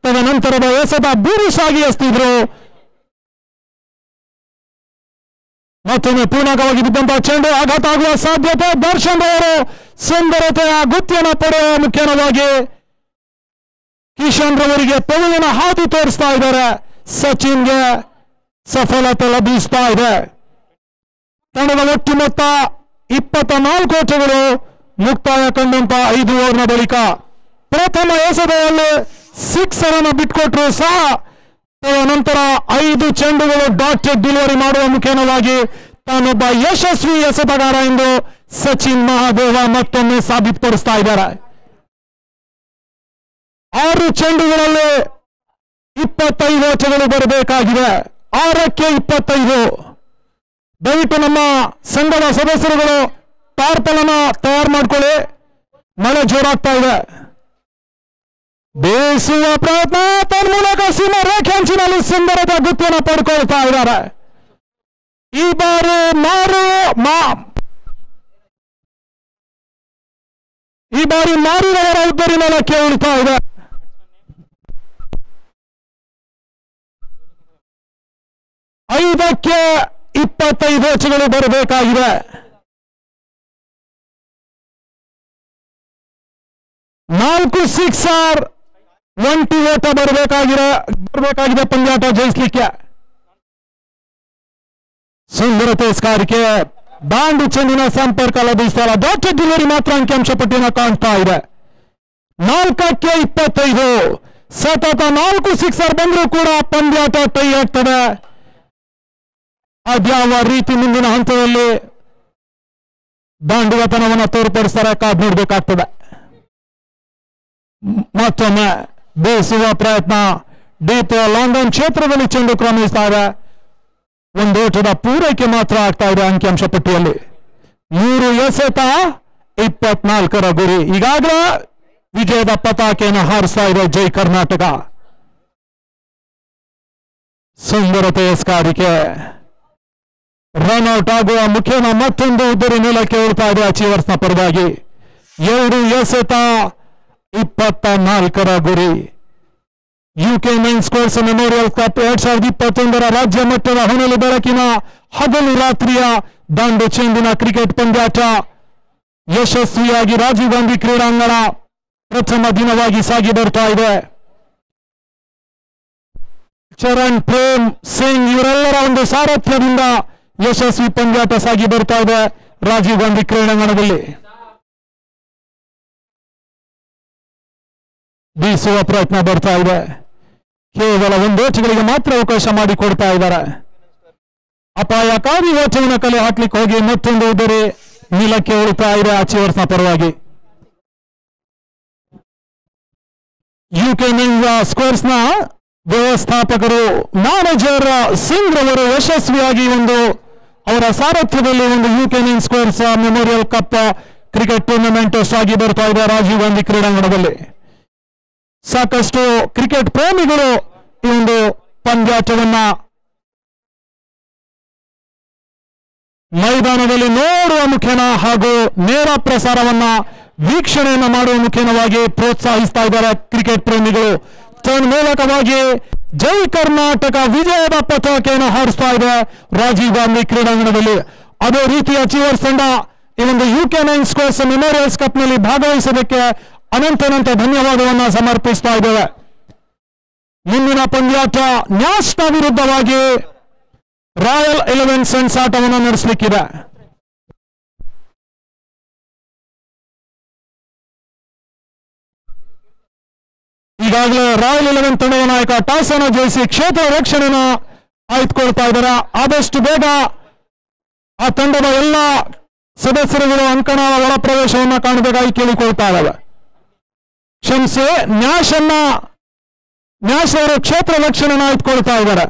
ತದನಂತರದ ಎಸೆತ ಬೂರುಸಾಗಿ ಎಸೆದಿದ್ರು. ಮತ್ತೊಮ್ಮೆ ಪೂರ್ಣವಾಗಿ ಬಿದ್ದಂತಹ ಚೆಂಡು ಆಘಾತ ಆಗುವ ಸಾಧ್ಯತೆ. ದರ್ಶನ್ ಅವರು ಸುಂದರತೆಯ ಗುತ್ತಿಯನ್ನು ಪಡೆಯುವ ಮುಖ್ಯವಾಗಿ ಕಿಶನ್ ರವರಿಗೆ ಪೊಲುವಿನ ಹಾದಿ ತೋರಿಸ್ತಾ ಇದ್ದಾರೆ. ಸಚಿನ್ಗೆ ಸಫಲತೆ ಲಭಿಸ್ತಾ ಇದೆ. ತಂಡದ ಒಟ್ಟು ಮೊತ್ತ 24 ಓಟಗಳು. ಮುಕ್ತಾಯ ಕಂಡಂತ 5 ಓವರ್ನ ಬಳಿಕ ಪ್ರಥಮ ಎಸೆತದಲ್ಲಿ ಸಿಕ್ಸರ್ ಅನ್ನು ಬಿಟ್ಕೊಟ್ರು ಸಹ ನಂತರ 5 ಚೆಂಡುಗಳು ಡಾಟೆಡ್ ಡೆಲಿವರಿ ಮಾಡುವ ಮುಖೇನವಾಗಿ ತಾನೊಬ್ಬ ಯಶಸ್ವಿ ಎಸೆತಗಾರ ಎಂದು ಸಚಿನ್ ಮಹಾದೇವ ಮತ್ತೊಮ್ಮೆ ಸಾಬೀತುಪಡಿಸ್ತಾ ಇದ್ದಾರೆ. 6 ಚೆಂಡುಗಳಲ್ಲಿ 25 ಓಟಗಳು ಬರಬೇಕಾಗಿದೆ. 6ಕ್ಕೆ 25. ದಯವಿಟ್ಟು ನಮ್ಮ ಸಂಘದ ಸದಸ್ಯರುಗಳು ಟಾರ್ಪಲನ್ನ ತಯಾರು ಮಾಡ್ಕೊಳ್ಳಿ, ಮಳೆ ಜೋರಾಗ್ತಾ ಇದೆ. ಬೇಸುವ ಪ್ರಯತ್ನ, ತನ್ಮೂಲಕ ಸೀಮಾ ರೇಖೆ ಅಂಚಿನಲ್ಲಿ ಸುಂದರದ ಗುತ್ತಿಯನ್ನು ಪಡ್ಕೊಳ್ತಾ ಇದ್ದಾರೆ. ಈ ಬಾರಿ ಮಾರಿದವರ ಉದ್ದರಿ ನೆಲಕ್ಕೆ ಉಳಿತಾ ಇದೆ. 5ಕ್ಕೆ 25 ಓಟಗಳು ಬರಬೇಕಾಗಿದೆ. 4 ಸಿಕ್ಸರ್, 1 ಓಟ ಬರಬೇಕಾಗಿದೆ ಪಂದ್ಯಾಟ ಜಯಿಸಲಿಕ್ಕೆ. ಸುಂದರತೆ ಸ್ಕಾರಿಕೆ, ದಾಂಡು ಚೆಂಡಿನ ಸಂಪರ್ಕ ಲಭಿಸ್ತಾ ಇಲ್ಲ. ದೊಡ್ಡ ಡೆಲಿವರಿ ಮಾತ್ರ ಅಂಕಿಅಂಶ ಪಟ್ಟಿಯನ್ನು ಕಾಣ್ತಾ ಇದೆ. 4ಕ್ಕೆ 25. ಸತತ 4 ಸಿಕ್ಸರ್ ಬಂದರೂ ಕೂಡ ಪಂದ್ಯಾಟ ಟೈ ಆಗ್ತದೆ. ಅದ್ಯಾವ ರೀತಿ ಮುಂದಿನ ಹಂತದಲ್ಲಿ ದಾಂಡುಗತನವನ್ನು ತೋರ್ಪಡಿಸ್ತಾರೆ, ಕಾದು ನೋಡ್ಬೇಕಾಗ್ತದೆ. ಮತ್ತೊಮ್ಮೆ ಬೇಯಿಸುವ ಪ್ರಯತ್ನ, ಡೀಪ್ ಲಾಂಗ್ ಆನ್ ಕ್ಷೇತ್ರದಲ್ಲಿ ಚೆಂಡು ಕ್ರಮಿಸ್ತಾ ಇದೆ. 1 ಓಟದ ಪೂರೈಕೆ ಮಾತ್ರ ಆಗ್ತಾ ಇದೆ ಅಂಕಿಅಂಶ ಪಟ್ಟಿಯಲ್ಲಿ. 3 ಎಸೆತ, 24ರ ಗುರಿ. ಈಗಾಗಲೇ ವಿಜಯದ ಪತಾಕೆಯನ್ನು ಹಾರಿಸ್ತಾ ಇದೆ ಜೈ ಕರ್ನಾಟಕ. ಸುಂದರತೆ ಸ್ಕಾರಿಕೆ, ರನ್ಔಟ್ ಆಗುವ ಮುಖೇನ ಮತ್ತೊಂದು ಉದ್ದರಿ ನೆಲಕ್ಕೆ ಉಳ್ತಾ ಇದೆ ಅಚೀವರ್ಸ್ನ ಪರವಾಗಿ. 2 ಎಸೆತ, 24ರ ಗುರಿ. UK men's sports memorial cup 2021ರ ರಾಜ್ಯ ಮಟ್ಟದ ಹೊನಲು ಬೆಳಕಿನ ಹಗಲು ರಾತ್ರಿಯ ದಾಂಡು ಚೆಂಡಿನ ಕ್ರಿಕೆಟ್ ಪಂದ್ಯಾಟ ಯಶಸ್ವಿಯಾಗಿ ರಾಜೀವ್ ಗಾಂಧಿ ಕ್ರೀಡಾಂಗಣ ಪ್ರಥಮ ದಿನವಾಗಿ ಸಾಗಿ ಬರ್ತಾ ಇದೆ. ಚರಣ್, ಪ್ರೇಮ್ ಸಿಂಗ್ ಇವರೆಲ್ಲರ ಒಂದು ಸಾರಥ್ಯದಿಂದ ಯಶಸ್ವಿ ಪಂದ್ಯಾಟ ಸಾಗಿ ಬರ್ತಾ ಇದೆ ರಾಜೀವ್ ಗಾಂಧಿ ಕ್ರೀಡಾಂಗಣದಲ್ಲಿ. ಬೀಸುವ ಪ್ರಯತ್ನ ಬರ್ತಾ ಇದೆ. ಕೇವಲ 1 ಓಟಗಳಿಗೆ ಮಾತ್ರ ಅವಕಾಶ ಮಾಡಿಕೊಡ್ತಾ ಇದ್ದಾರೆ. ಅಪಾಯಕಾರಿ ಓಟವನ್ನು ಕಲೆ ಹಾಕ್ಲಿಕ್ಕೆ ಹೋಗಿ ಮತ್ತೊಂದು ಉದ್ದರಿ ನೆಲಕ್ಕೆ ಉಳಿತಾ ಇದೆ ಅಚೀವರ್ಸ್ನ ಪರವಾಗಿ. ಯುಕೆ ಮೆನ್ಸ್ ಸ್ಕೋರ್ಸ್ನ ವ್ಯವಸ್ಥಾಪಕರು ಮ್ಯಾನೇಜರ್ ಸಿಂಗ್ ರವರು ಯಶಸ್ವಿಯಾಗಿ ಅವರ ಸಾರಥ್ಯದಲ್ಲಿ UK men's scores memorial cup cricket tournament ಸಾಗಿ ಬರ್ತಾ ಇದೆ ರಾಜೀವ್ ಗಾಂಧಿ ಕ್ರೀಡಾಂಗಣದಲ್ಲಿ. ಸಾಕಷ್ಟು ಕ್ರಿಕೆಟ್ ಪ್ರೇಮಿಗಳು ಈ ಪಂದ್ಯಾಟವನ್ನ ಮೈದಾನದಲ್ಲಿ ನೋಡುವ ಮುಖೇನ ಹಾಗೂ ನೇರ ಪ್ರಸಾರವನ್ನ ವೀಕ್ಷಣೆಯನ್ನ ಮಾಡುವ ಮುಖೇನವಾಗಿ ಪ್ರೋತ್ಸಾಹಿಸ್ತಾ ಇದ್ದಾರೆ ಕ್ರಿಕೆಟ್ ಪ್ರೇಮಿಗಳು. ತನ್ಮೂಲಕವಾಗಿ ಜೈ ಕರ್ನಾಟಕ ವಿಜಯದ ಪತಾಕೆಯನ್ನು ಹಾರಿಸ್ತಾ ಇದೆ ರಾಜೀವ್ ಗಾಂಧಿ ಕ್ರೀಡಾಂಗಣದಲ್ಲಿ. ಅದೇ ರೀತಿ ಅಚೀವರ್ಸ್ ತಂಡ ಈ ಯುಕೆ ಮೆನ್ಸ್ ಸ್ಕೋರ್ಸ್ ಮೆಮೋರಿಯಲ್ಸ್ ಕಪ್ ನಲ್ಲಿ ಭಾಗವಹಿಸೋದಕ್ಕೆ ಅನಂತ ಧನ್ಯವಾದವನ್ನ ಸಮರ್ಪಿಸ್ತಾ ಇದ್ದೇವೆ. ಮುಂದಿನ ಪಂದ್ಯಾಟ ನ್ಯಾಸ್ನ ವಿರುದ್ಧವಾಗಿ ರಾಯಲ್ 11 ಸನ್ಸ್ ಆಟವನ್ನು ನಡೆಸಲಿಕ್ಕಿದೆ. ಈಗಾಗಲೇ ರಾಯಲ್ 11 ತಂಡದ ನಾಯಕ ಟಾಸ್ ಅನ್ನು ಜಯಿಸಿ ಕ್ಷೇತ್ರ ರಕ್ಷಣೆಯನ್ನು ಆಯ್ದುಕೊಳ್ತಾ ಇದ್ದಾರೆ. ಆದಷ್ಟು ಬೇಗ ಆ ತಂಡದ ಎಲ್ಲ ಸದಸ್ಯರುಗಳು ಅಂಕಣದ ಒಳ ಪ್ರವೇಶವನ್ನು ಕಾಣಬೇಕಾಗಿ ಕೇಳಿಕೊಳ್ತಾ ಇದ್ದಾವೆ. ಕ್ಷಮಿಸಿ, ನ್ಯಾಶ್ ಅವರು ಕ್ಷೇತ್ರ ರಕ್ಷಣೆಯನ್ನು ಆಯ್ದುಕೊಳ್ತಾ ಇದ್ದಾರೆ.